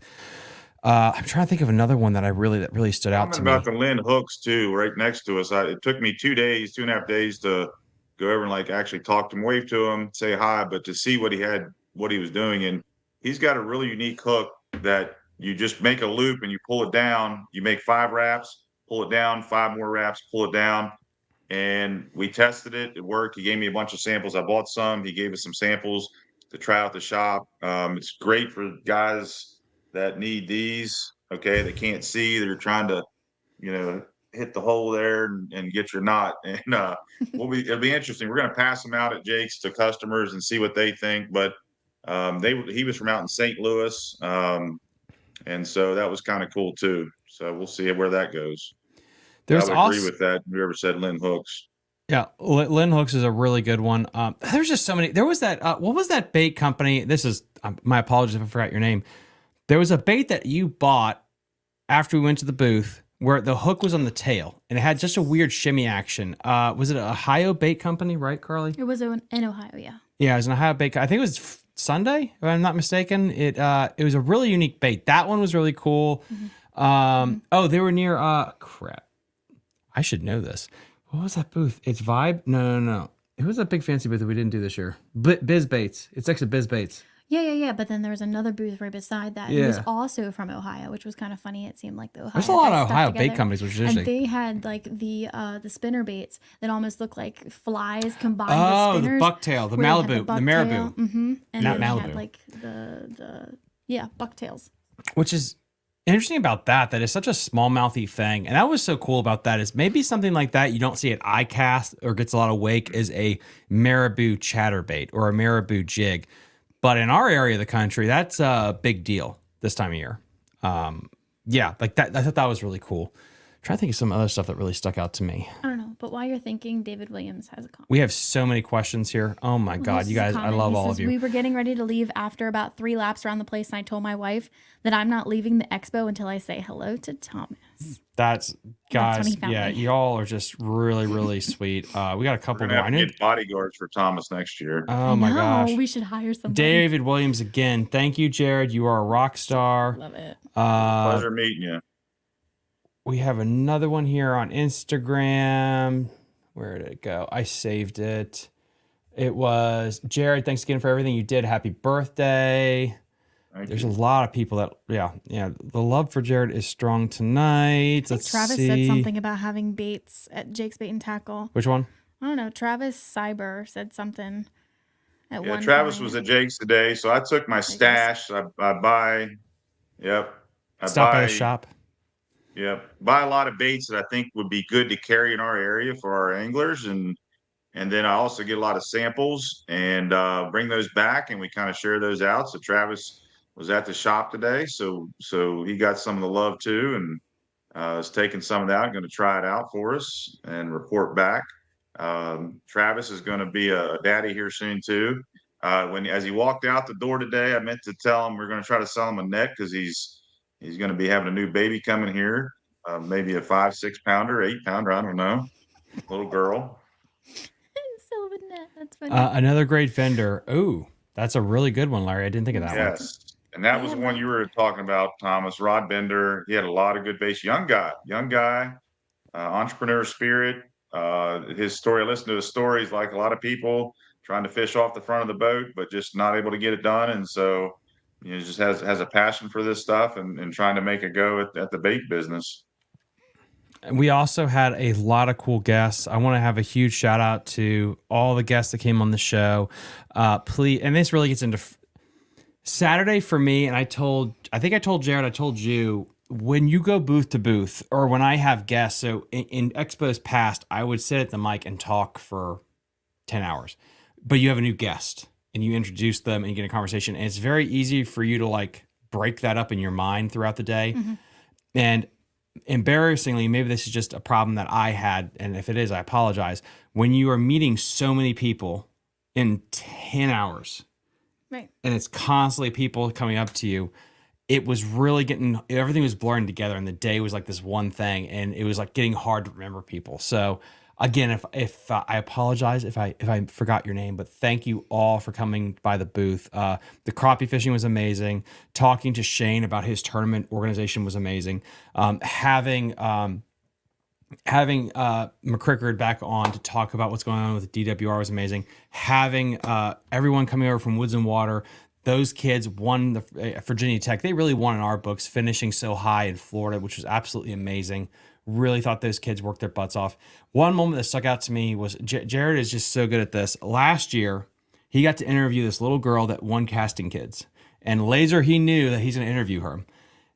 I'm trying to think of another one that really stood out to me. About the Lynn Hooks too, right next to us. It took me 2.5 days to go over and actually talk to him, wave to him, say hi, but to see what he was doing. And he's got a really unique hook that you just make a loop and you pull it down. You make 5 wraps, pull it down, 5 more wraps, pull it down. And we tested it. It worked. He gave me a bunch of samples. I bought some. He gave us some samples to try out the shop. It's great for guys that need these, okay, that can't see. They're trying to, hit the hole there and get your knot. And it'll be interesting. We're going to pass them out at Jake's to customers and see what they think. But he was from out in St. Louis, and so that was kind of cool too. So we'll see where that goes. I would agree with that. Whoever said Lynn Hooks. Yeah, Lynn Hooks is a really good one. There's just so many. There was that. What was that bait company? This is my apologies if I forgot your name. There was a bait that you bought after we went to the booth where the hook was on the tail and it had just a weird shimmy action. Was it an Ohio bait company, right, Carly? It was in Ohio, yeah. Yeah, it was an Ohio bait. I think it was Sunday, if I'm not mistaken. It was a really unique bait. That one was really cool. Oh, they were near. Crap. I should know this. What was that booth? It's Vibe? No. It was a big fancy booth that we didn't do this year. Biz Baits. It's next to Biz Baits. Yeah. But then there was another booth right beside that. Yeah. It was also from Ohio, which was kind of funny. It seemed like the Ohio. There's a lot guys of stuck Ohio together. bait companies, which is And interesting. they had like the spinner baits that almost looked like flies combined Oh, with the spinners. bucktail, the where they had Malibu, the bucktail, Marabou. Mm-hmm. And Not then they Malibu. had like the bucktails. Which is interesting about that is such a smallmouthy thing. And that was so cool about that is maybe something like that you don't see at ICAST or gets a lot of wake is a marabou chatterbait or a marabou jig. But in our area of the country, that's a big deal this time of year. Yeah, like that. I thought that was really cool. Trying to think of some other stuff that really stuck out to me. I don't know, but while you're thinking, David Williams has a comment. We have so many questions here. Oh my God, This you is a guys, I comment. love He all says, of you. We were getting ready to leave after about 3 laps around the place, and I told my wife that I'm not leaving the expo until I say hello to Thomas. That's That's when guys, he found yeah, me. y'all are just really, really sweet. We got a couple We're gonna more. have to get bodyguards for Thomas next year. Oh my gosh. We should hire somebody. David Williams again. Thank you, Jared. You are a rock star. Love it. Pleasure meeting you. We have another one here on Instagram. Where did it go? I saved it. It was Jared. Thanks again for everything you did. Happy birthday. There's a lot of people that, yeah. The love for Jared is strong tonight. I think Travis said something about having baits at Jake's Bait and Tackle. Which one? I don't know. Travis Cyber said something at one Travis point. was at Jake's today, so I took my stash. I buy. Yep. Stop by the shop. Yep. Buy a lot of baits that I think would be good to carry in our area for our anglers. And then I also get a lot of samples and bring those back and we kind of share those out. So Travis was at the shop today. So he got some of the love too. And is taking some of that, going to try it out for us and report back. Travis is going to be a daddy here soon too. As he walked out the door today, I meant to tell him we're going to try to sell him a net because he's going to be having a new baby coming here, maybe a 5-6 pounder, 8 pounder, I don't know, little girl. Sylvan net. That's funny. Another great vendor. Ooh, that's a really good one, Larry. I didn't think of that one. Yes, and that was the one you were talking about, Thomas. Rod Bender. He had a lot of good baits. Young guy, entrepreneur spirit. His story. Listen to his stories, like a lot of people trying to fish off the front of the boat, but just not able to get it done, and so. Just has a passion for this stuff and trying to make a go at the bait business. We also had a lot of cool guests. I want to have a huge shout out to all the guests that came on the show. Please, and this really gets into Saturday for me. And I think I told Jared, I told you, when you go booth to booth or when I have guests, so in expos past, I would sit at the mic and talk for 10 hours, but you have a new guest. And you introduce them and you get a conversation. And it's very easy for you to like break that up in your mind throughout the day. Mm-hmm. And embarrassingly, maybe this is just a problem that I had. And if it is, I apologize. When you are meeting so many people in 10 hours, right, and it's constantly people coming up to you, it was really everything was blurring together. And the day was like this one thing. And it was like getting hard to remember people. So again, if I apologize if I forgot your name, but thank you all for coming by the booth. The crappie fishing was amazing. Talking to Shane about his tournament organization was amazing. Having McCrickard back on to talk about what's going on with the DWR was amazing. Having everyone coming over from Woods and Water. Those kids won the Virginia Tech. They really won in our books, finishing so high in Florida, which was absolutely amazing. Really thought those kids worked their butts off. One moment that stuck out to me was Jared is just so good at this. Last year, he got to interview this little girl that won Casting Kids. And Laser, he knew that he's going to interview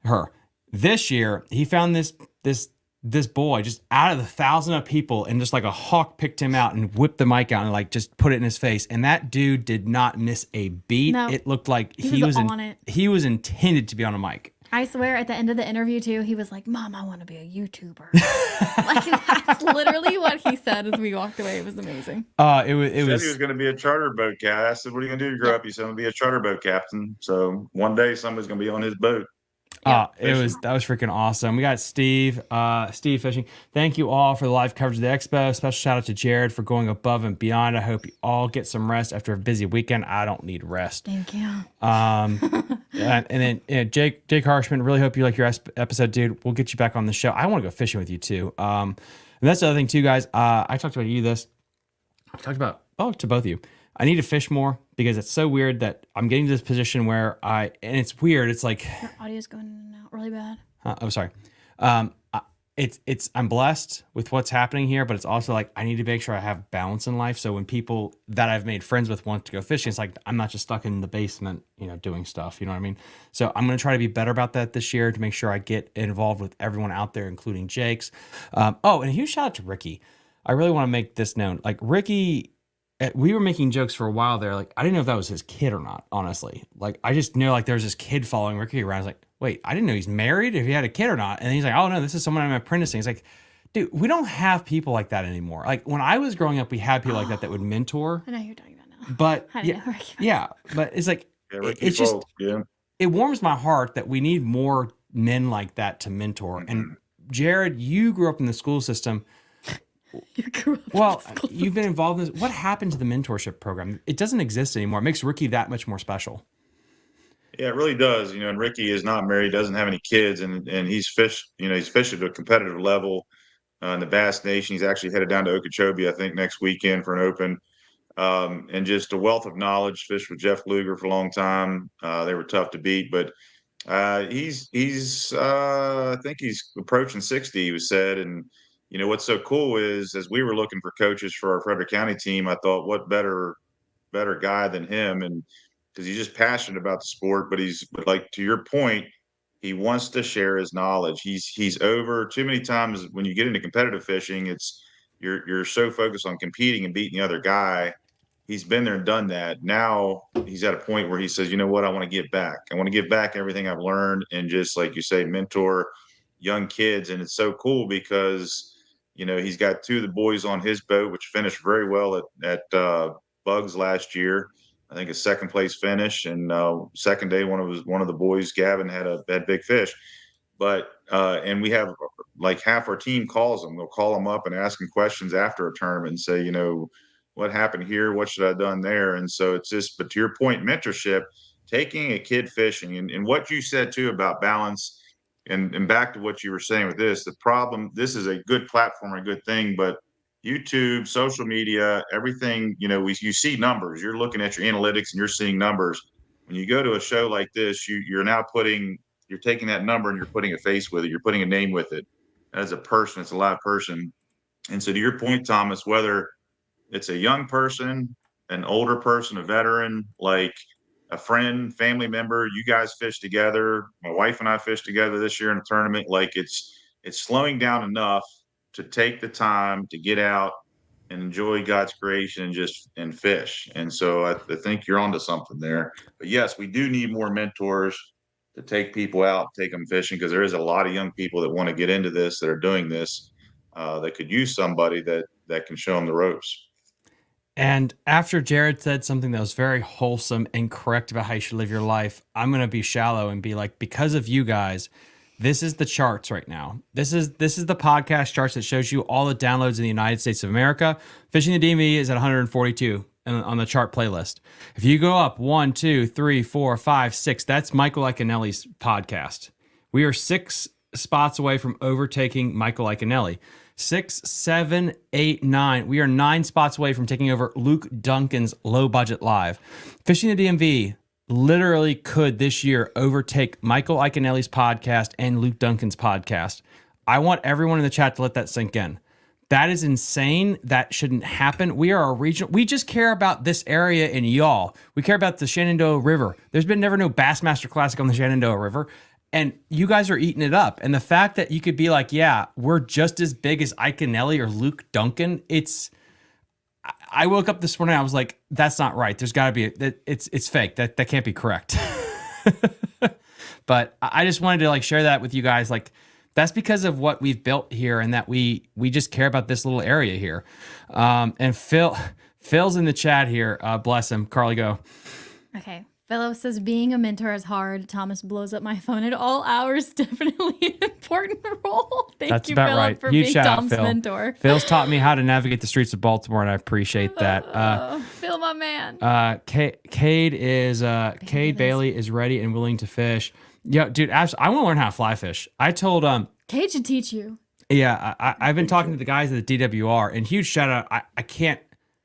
her. This year, he found this boy just out of the 1,000 of people and just like a hawk picked him out and whipped the mic out and like just put it in his face. And that dude did not miss a beat. No, it looked like he was on it. He was intended to be on a mic. I swear at the end of the interview too, he was like, "Mom, I want to be a YouTuber." Like that's literally what he said as we walked away. It was amazing. It He was was going to be a charter boat captain. I said, "What are you going to do to grow up?" He said, "I'm going to be a charter boat captain." So one day somebody's going to be on his boat. that was freaking awesome. We got Steve Fishing. Thank you all for the live coverage of the expo. Special shout out to Jared for going above and beyond. I hope you all get some rest after a busy weekend. I don't need rest. Thank you. And then Jake Harshman, really hope you like your episode, dude. We'll get you back on the show. I want to go fishing with you too. And that's the other thing too, guys. I talked about I talked about to both of you. I need to fish more because it's so weird that I'm getting to this position where and it's weird. It's like Your audio's going in and out really bad. I'm sorry. I'm blessed with what's happening here, but it's also like I need to make sure I have balance in life. So when people that I've made friends with want to go fishing, it's like I'm not just stuck in the basement, doing stuff. You know what I mean? So I'm going to try to be better about that this year to make sure I get involved with everyone out there, including Jake's. And a huge shout out to Ricky. I really want to make this known. Like Ricky, we were making jokes for a while there. Like I didn't know if that was his kid or not. Honestly, like I just knew like there was this kid following Ricky around. I was like, wait, I didn't know he's married, if he had a kid or not. And then he's like, oh no, this is someone I'm apprenticing. He's like, dude, we don't have people like that anymore. Like when I was growing up, we had people like that would mentor. I know who you're talking about now. But I didn't know Ricky was. yeah, but it's like, Ricky it's just, Folk, yeah. it warms my heart that we need more men like that to mentor. Mm-hmm. And Jared, you grew up in the school system. You grew up Well, in school. you've been involved in this. What happened to the mentorship program? It doesn't exist anymore. It makes Ricky that much more special. Yeah, it really does. And Ricky is not married, doesn't have any kids, and he's fished. He's fished at a competitive level in the Bass Nation. He's actually headed down to Okeechobee, I think, next weekend for an open. And just a wealth of knowledge. Fished with Jeff Luger for a long time. They were tough to beat, but he's I think he's approaching 60. He was said, and what's so cool is as we were looking for coaches for our Frederick County team, I thought, what better guy than him, and because he's just passionate about the sport, but like to your point, he wants to share his knowledge. He's over too many times when you get into competitive fishing, it's you're so focused on competing and beating the other guy. He's been there and done that. Now he's at a point where he says, you know what, I want to give back. I want to give back everything I've learned and just like you say, mentor young kids. And it's so cool because he's got two of the boys on his boat, which finished very well at Bugs last year. I think a second place finish, and second day one of the boys, Gavin, had big fish. But and we have like half our team calls them. We'll call them up and ask them questions after a tournament and say, what happened here? What should I have done there? And so it's just, but to your point, mentorship, taking a kid fishing, and what you said too about balance, and back to what you were saying with this, the problem, this is a good platform, a good thing, but YouTube, social media, everything, you see numbers. You're looking at your analytics and you're seeing numbers. When you go to a show like this, you're taking that number and you're putting a face with it. You're putting a name with it. As a person, it's a live person. And so to your point, Thomas, whether it's a young person, an older person, a veteran, like a friend, family member, you guys fish together. My wife and I fished together this year in a tournament. Like it's slowing down enough to take the time to get out and enjoy God's creation and fish. And so I think you're onto something there. But yes, we do need more mentors to take people out, take them fishing, because there is a lot of young people that want to get into this, that are doing this, that could use somebody that can show them the ropes. And after Jared said something that was very wholesome and correct about how you should live your life, I'm going to be shallow and be like, because of you guys, this is the charts right now. This is the podcast charts that shows you all the downloads in the United States of America. Fishing the DMV is at 142 on the chart playlist. If you go up 1, 2, 3, 4, 5, 6, that's Michael Iaconelli's podcast. We are 6 spots away from overtaking Michael Iaconelli. 6, 7, 8, 9. We are 9 spots away from taking over Luke Duncan's Low Budget Live. Fishing the DMV literally could this year overtake Michael Iaconelli's podcast and Luke Duncan's podcast. I want everyone in the chat to let that sink in. That is insane. That shouldn't happen. We are a region. We just care about this area and y'all. We care about the Shenandoah River. There's been never no Bassmaster Classic on the Shenandoah River. And you guys are eating it up. And the fact that you could be like, yeah, we're just as big as Iaconelli or Luke Duncan. I woke up this morning, I was like, that's not right. There's got to be, it's fake. That can't be correct. But I just wanted to like share that with you guys. Like that's because of what we've built here, and that we just care about this little area here. And Phil's in the chat here. Bless him. Carly, go. Okay. Philip says being a mentor is hard. Thomas blows up my phone at all hours. Definitely an important role. Thank you, about Philip, right. for Huge being shout out, Tom's Phil. mentor. Phil's taught me how to navigate the streets of Baltimore, and I appreciate that. Phil, my man. Cade Bailey is ready and willing to fish. Yeah, dude, I want to learn how to fly fish. I told Cade should teach you. Yeah, I've been talking to the guys at the DWR, and huge shout out. I can't.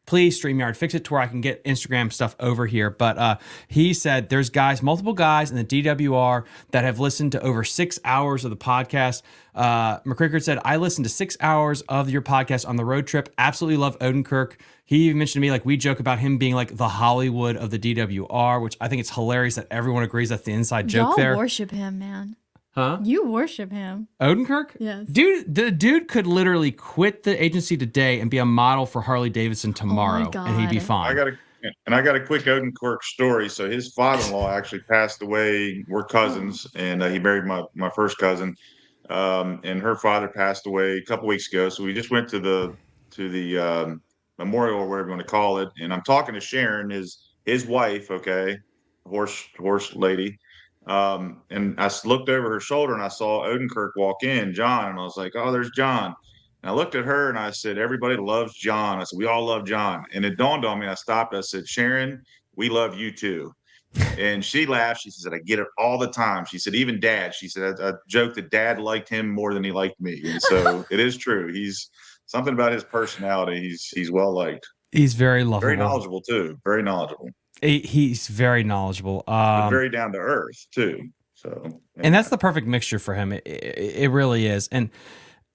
Please, StreamYard, fix it to where I can get Instagram stuff over here. But he said there's multiple guys in the DWR that have listened to over 6 hours of the podcast. McCrickard said, I listened to 6 hours of your podcast on the road trip. Absolutely love Odenkirk. He even mentioned to me, like, we joke about him being like the Hollywood of the DWR, which I think it's hilarious that everyone agrees that's the inside joke Y'all there. worship him, man. Huh? You worship him. Odenkirk? Yes. Dude, the dude could literally quit the agency today and be a model for Harley Davidson tomorrow, and he'd be fine. I got a quick Odenkirk story. So his father-in-law actually passed away. We're cousins, and he married my first cousin, and her father passed away a couple weeks ago. So we just went to the memorial, or whatever you want to call it. And I'm talking to Sharon, his wife, okay, horse lady. And I looked over her shoulder and I saw Odenkirk walk in, John, and I was like, oh, there's John. And I looked at her and I said, everybody loves John. I said, we all love John. And it dawned on me, I stopped. I said, Sharon, we love you too. And she laughed. She said, I get it all the time. She said, even Dad. She said, I joked that Dad liked him more than he liked me. And so it is true. He's something about his personality. He's well liked. He's very lovable. Very knowledgeable too. Very knowledgeable. He's very knowledgeable. But very down to earth too. So, and that's the perfect mixture for him. It really is. And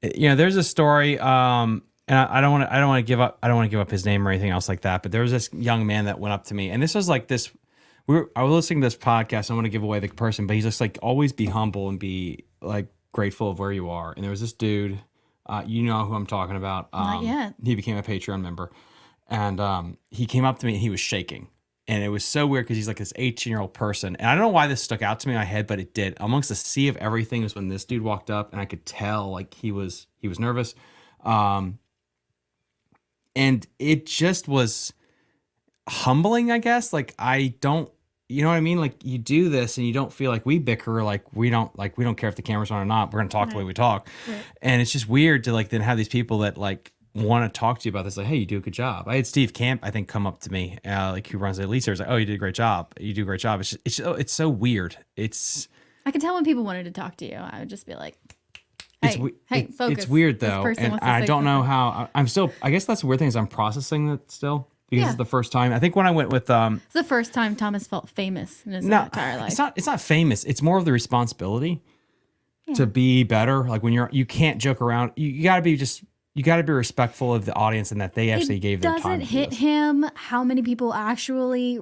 there's a story. And I don't want to give up. I don't want to give up his name or anything else like that. But there was this young man that went up to me, and this was like this. I was listening to this podcast. I want to give away the person, but he's just like, always be humble and be like grateful of where you are. And there was this dude. You know who I'm talking about. Not yet. He became a Patreon member, and he came up to me and he was shaking. And it was so weird because he's like this 18-year-old person. And I don't know why this stuck out to me in my head, but it did. Amongst the sea of everything was when this dude walked up, and I could tell like he was nervous. And it just was humbling, I guess. Like, I don't, you know what I mean? Like, you do this and you don't feel like we bicker, like we don't care if the camera's on or not. We're going to talk the way we talk. Right. And it's just weird to like then have these people that like want to talk to you about this, like, hey, you do a good job. I had Steve Camp, I think, come up to me, like, who runs the Elite Series, like, oh, you did a great job. You do a great job. It's so weird. I could tell when people wanted to talk to you. I would just be like, hey, focus. It's weird though, and I don't know how. I'm still. I guess that's the weird thing is I'm processing that still because it's the first time. I think when I went with it's the first time Thomas felt famous in his entire life. It's not famous. It's more of the responsibility to be better. Like when you can't joke around. You got to be just. You got to be respectful of the audience and that they actually gave their time. It doesn't hit him how many people actually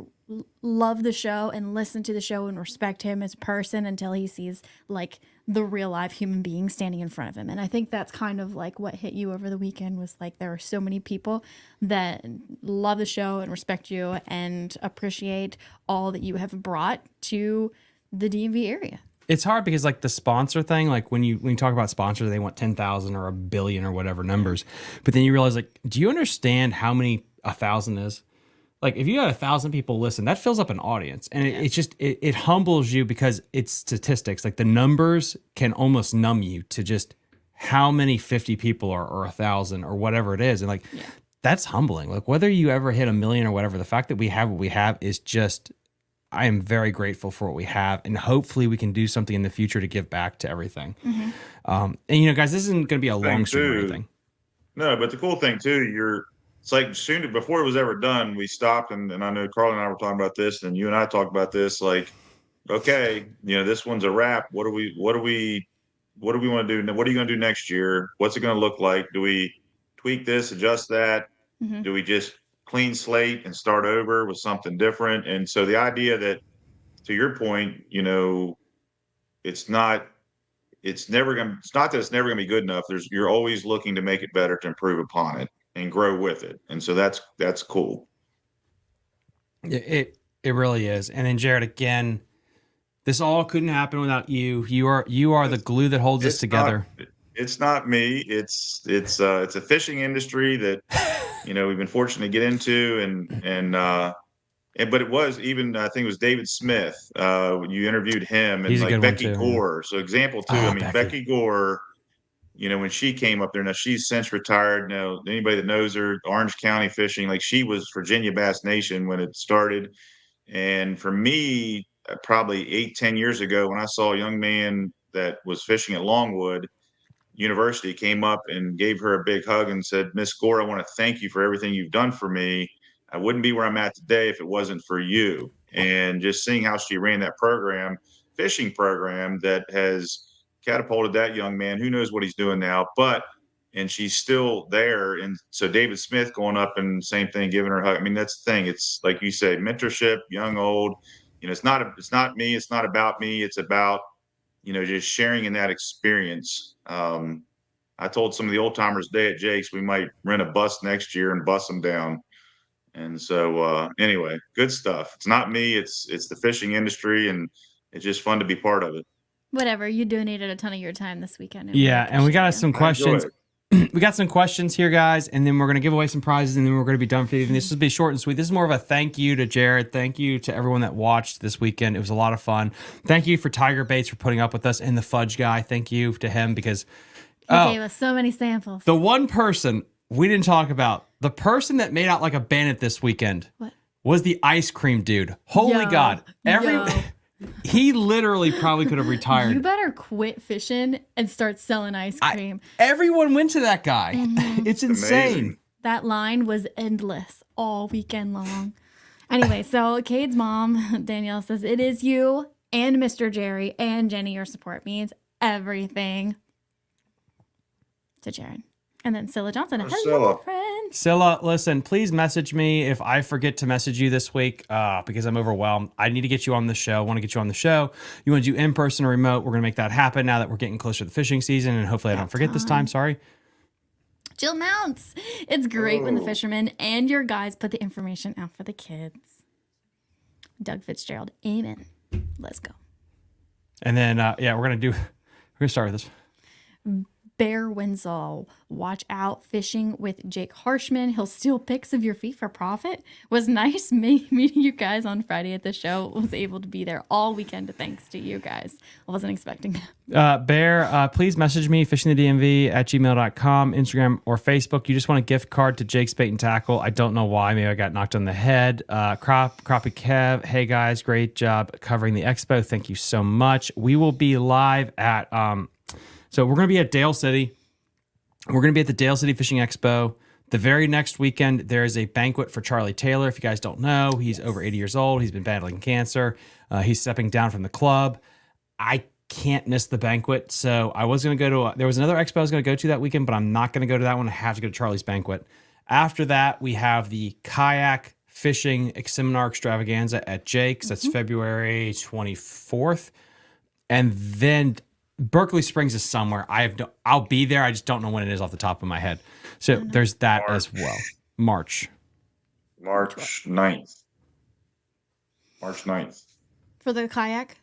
love the show and listen to the show and respect him as a person until he sees like the real live human being standing in front of him. And I think that's kind of like what hit you over the weekend was like there are so many people that love the show and respect you and appreciate all that you have brought to the DMV area. It's hard because like the sponsor thing, like when you talk about sponsors, they want 10,000 or a billion or whatever numbers. But then you realize like, do you understand how many 1,000 is? Like if you had 1,000 people listen, that fills up an audience. And it humbles you because it's statistics. Like the numbers can almost numb you to just how many 50 people or 1,000 or whatever it is. And like, that's humbling. Like whether you ever hit 1 million or whatever, the fact that we have what we have is just, I am very grateful for what we have, and hopefully we can do something in the future to give back to everything. Mm-hmm. And guys, this isn't going to be a long stream or anything. No, but the cool thing too, it's like soon before it was ever done, we stopped and I know Carl and I were talking about this, and you and I talked about this. Like, okay, this one's a wrap. What do we want to do? What are you going to do next year? What's it going to look like? Do we tweak this, adjust that? Mm-hmm. Do we just clean slate and start over with something different? And so the idea that, to your point, it's not that it's never going to be good enough. You're always looking to make it better, to improve upon it and grow with it. And so that's cool. It really is. And then Jared, again, This all couldn't happen without you. You are the glue that holds us together. It's not me. It's a fishing industry that we've been fortunate to get into, but it was even I think it was David Smith. You interviewed him, and He's a like good Becky one too. Gore. So example two. Oh, I mean Becky Gore. When she came up there, now she's since retired. Now anybody that knows her, Orange County fishing, like she was Virginia Bass Nation when it started. And for me, probably 8-10 years ago, when I saw a young man that was fishing at Longwood University came up and gave her a big hug and said, Miss Gore, I want to thank you for everything you've done for me. I wouldn't be where I'm at today if it wasn't for you. And just seeing how she ran that fishing program that has catapulted that young man, who knows what he's doing now, and she's still there. And so David Smith going up and same thing, giving her a hug. I mean, that's the thing. It's like you say, mentorship, young, old, it's not me. It's not about me. It's about, just sharing in that experience. I told some of the old timers today at Jake's, we might rent a bus next year and bus them down. And so, anyway, good stuff. It's not me. It's the fishing industry, and it's just fun to be part of it. Whatever. You donated a ton of your time this weekend. Yeah, and we got some questions. it. We got some questions here, guys, and then we're going to give away some prizes, and then we're going to be done for you. And this will be short and sweet. This is more of a thank you to Jared. Thank you to everyone that watched this weekend. It was a lot of fun. Thank you for Tiger Baits for putting up with us, and the Fudge guy. Thank you to him because He gave us so many samples. the one person we didn't talk about, the person that made out like a bandit this weekend, was the ice cream dude. Holy God. He literally probably could have retired. You better quit fishing and start selling ice cream. Everyone went to that guy. It's insane. Amazing. That line was endless all weekend long. Anyway, so Cade's mom, Danielle, says, it is you and Mr. Jerry and Jenny. Your support means everything to Jared. And then Scylla Johnson. Hello, Scylla. friend. Scylla, listen, please message me if I forget to message you this week because I'm overwhelmed. I need to get you on the show. I want to get you on the show. You want to do in-person or remote? We're going to make that happen now that we're getting closer to the fishing season, and hopefully I don't forget this time. Sorry. Jill Mounts. It's great when the fishermen and your guys put the information out for the kids. Doug Fitzgerald. Amen. Let's go. And then, we're going to start with this. Bear Winslow. Watch out fishing with Jake Harshman. He'll steal pics of your feet for profit. Was nice meeting you guys on Friday at the show. Was able to be there all weekend thanks to you guys. I wasn't expecting that. Bear, please message me, fishingthedmv at gmail.com, Instagram or Facebook. You just want a gift card to Jake's Bait and Tackle. I don't know why. Maybe I got knocked on the head. Crappie Kev. Hey guys, great job covering the expo. Thank you so much. We will be live at so we're going to be at Dale City. We're going to be at the Dale City Fishing Expo. The very next weekend, there is a banquet for Charlie Taylor. If you guys don't know, he's over 80 years old. He's been battling cancer. He's stepping down from the club. I can't miss the banquet. So I was going to go to, there was another expo I was going to go to that weekend, but I'm not going to go to that one. I have to go to Charlie's banquet. After that, we have the kayak fishing seminar extravaganza at Jake's. That's February 24th. And then Berkeley Springs is somewhere. I'll be there. I just don't know when it is off the top of my head. So there's that as well. March 9th. March 9th. For the kayak?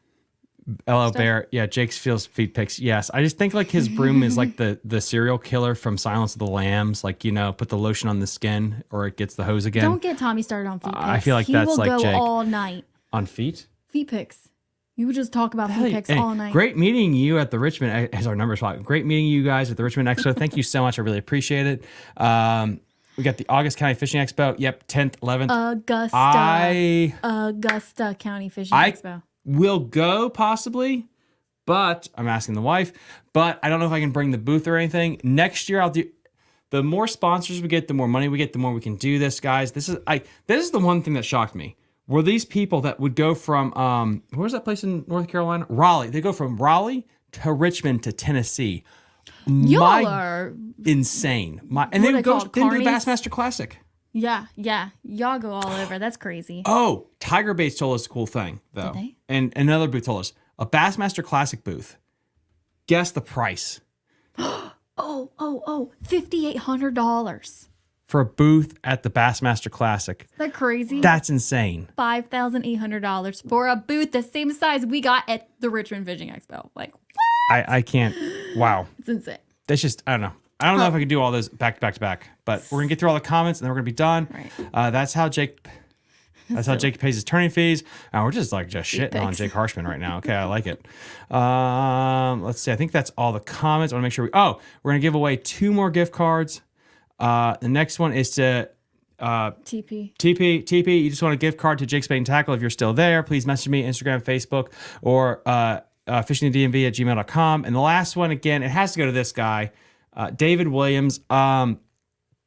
LL Bear. Yeah, Jake's feels feet picks. Yes. I just think like his broom is like the serial killer from Silence of the Lambs. Like, put the lotion on the skin or it gets the hose again. Don't get Tommy started on feet picks. I feel like he that's will like go Jake. all night. On feet? Feet picks. You would just talk about feet picks all night. Great meeting you at the Richmond, as our numbers fly. Great meeting you guys at the Richmond Expo. Thank you so much. I really appreciate it. We got the August County Fishing Expo. Yep, 10th, 11th. Augusta County Fishing Expo. Will go possibly, but I'm asking the wife. But I don't know if I can bring the booth or anything. Next year, I'll do. The more sponsors we get, the more money we get, the more we can do this, guys. This is the one thing that shocked me. Were these people that would go from, where's that place in North Carolina? Raleigh. They go from Raleigh to Richmond to Tennessee. Y'all are insane. And they would go to the Bassmaster Classic. Yeah. Y'all go all over. That's crazy. Oh, Tiger Baits told us a cool thing, though. Did they? And another booth told us. A Bassmaster Classic booth. Guess the price. $5,800. for a booth at the Bassmaster Classic. Is that crazy? That's insane. $5,800 for a booth the same size we got at the Richmond Fishing Expo. Like, I can't. Wow. it's insane. That's just, I don't know. I don't know if I can do all those back to back to back, but we're going to get through all the comments and then we're going to be done. Right. That's how Jake pays his attorney fees. We're just shitting on Jake Harshman right now. Okay, I like it. Let's see. I think that's all the comments. I want to make sure we're going to give away 2 more gift cards. The next one is to TP. You just want a gift card to Jake's Bait and Tackle. If you're still there, please message me, Instagram, Facebook, or fishingthedmv at gmail.com. And the last one, again, it has to go to this guy, David Williams.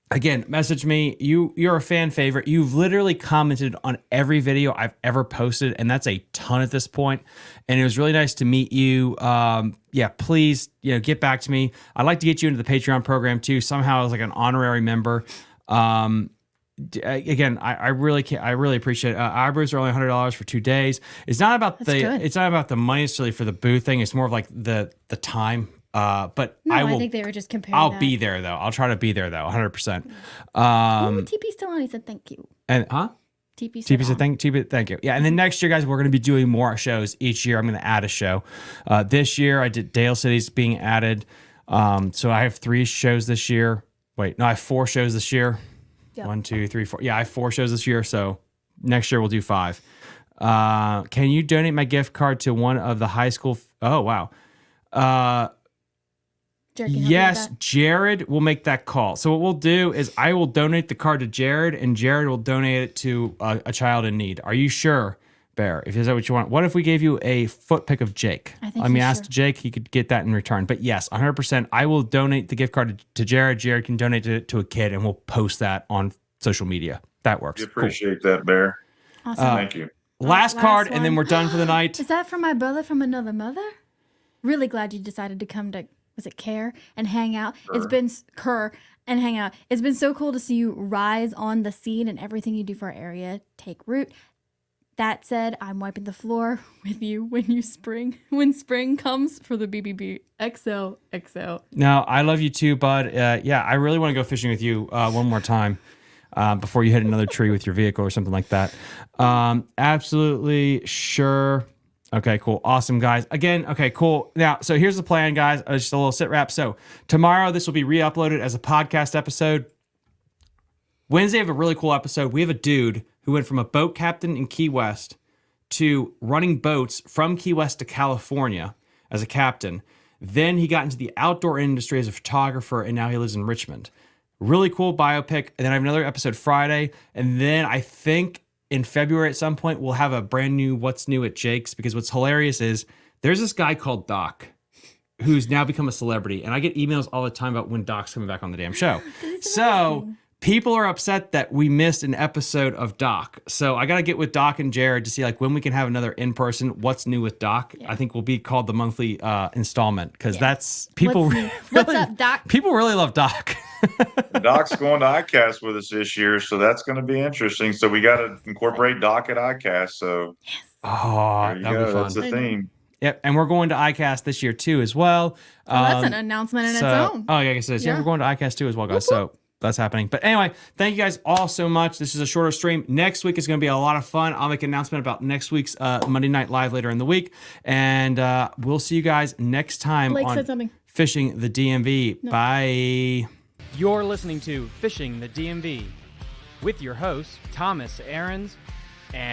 Again, message me. You're a fan favorite. You've literally commented on every video I've ever posted, and that's a ton at this point. And it was really nice to meet you. Please, get back to me. I'd like to get you into the Patreon program too, somehow as like an honorary member. Again, I really appreciate it. Eyebrows are only $100 for 2 days. It's not about it's not about the money necessarily for the booth thing. It's more of like the time. But no, I think they were just comparing. I'll be there though. I'll try to be there though, 100%. TP still on. He said thank you. And TP said thank you. Yeah, and then next year, guys, we're going to be doing more shows each year. I'm going to add a show. This year, I did Dale City's being added. So I have 3 shows this year. Wait, no, I have 4 shows this year. Yep. 1, 2, 3, 4. Yeah, I have 4 shows this year. So next year we'll do 5. Can you donate my gift card to one of the high school? Oh wow. Yes, Jared will make that call. So what we'll do is I will donate the card to Jared, and Jared will donate it to a child in need. Are you sure, Bear? If is that what you want? What if we gave you a foot pick of Jake? Let me ask Jake. He could get that in return. But yes, 100%. I will donate the gift card to Jared. Jared can donate it to a kid, and we'll post that on social media. That works. We appreciate that, Bear. Awesome. Thank you. Last card, and then we're done for the night. Is that for my brother from another mother? Really glad you decided to come to. Was it Care and hang out? It's been Kerr and hang out. It's been so cool to see you rise on the scene and everything you do for our area take root. That said, I'm wiping the floor with you when spring comes for the BBB XOXO. No, I love you too, bud. I really want to go fishing with you one more time before you hit another tree with your vehicle or something like that. Absolutely sure. Okay, cool. Awesome, guys. Again, okay, cool. Now, so here's the plan, guys. Just a little sit wrap. So tomorrow, this will be re-uploaded as a podcast episode. Wednesday, I have a really cool episode. We have a dude who went from a boat captain in Key West to running boats from Key West to California as a captain. Then he got into the outdoor industry as a photographer, and now he lives in Richmond. Really cool biopic. And then I have another episode Friday. And then I think in February at some point, we'll have a brand new What's New at Jake's, because what's hilarious is there's this guy called Doc who's now become a celebrity. And I get emails all the time about when Doc's coming back on the damn show. So people are upset that we missed an episode of Doc. So I got to get with Doc and Jared to see like when we can have another in-person What's New with Doc. Yeah. I think will be called the monthly installment, because that's people. What's up, Doc? People really love Doc. Doc's going to ICAST with us this year, so that's going to be interesting. So we got to incorporate Doc at ICAST. So that'd be fun. That's the theme. Yep, and we're going to ICAST this year too as well. That's an announcement in its own. Oh yeah, I guess it is. Yeah, we're going to ICAST too as well, guys. So that's happening. But anyway, thank you guys all so much. This is a shorter stream. Next week is going to be a lot of fun. I'll make an announcement about next week's Monday Night Live later in the week. And we'll see you guys next time Blake on said something. Fishing the DMV. No. Bye. You're listening to Fishing the DMV with your hosts, Thomas Ahrens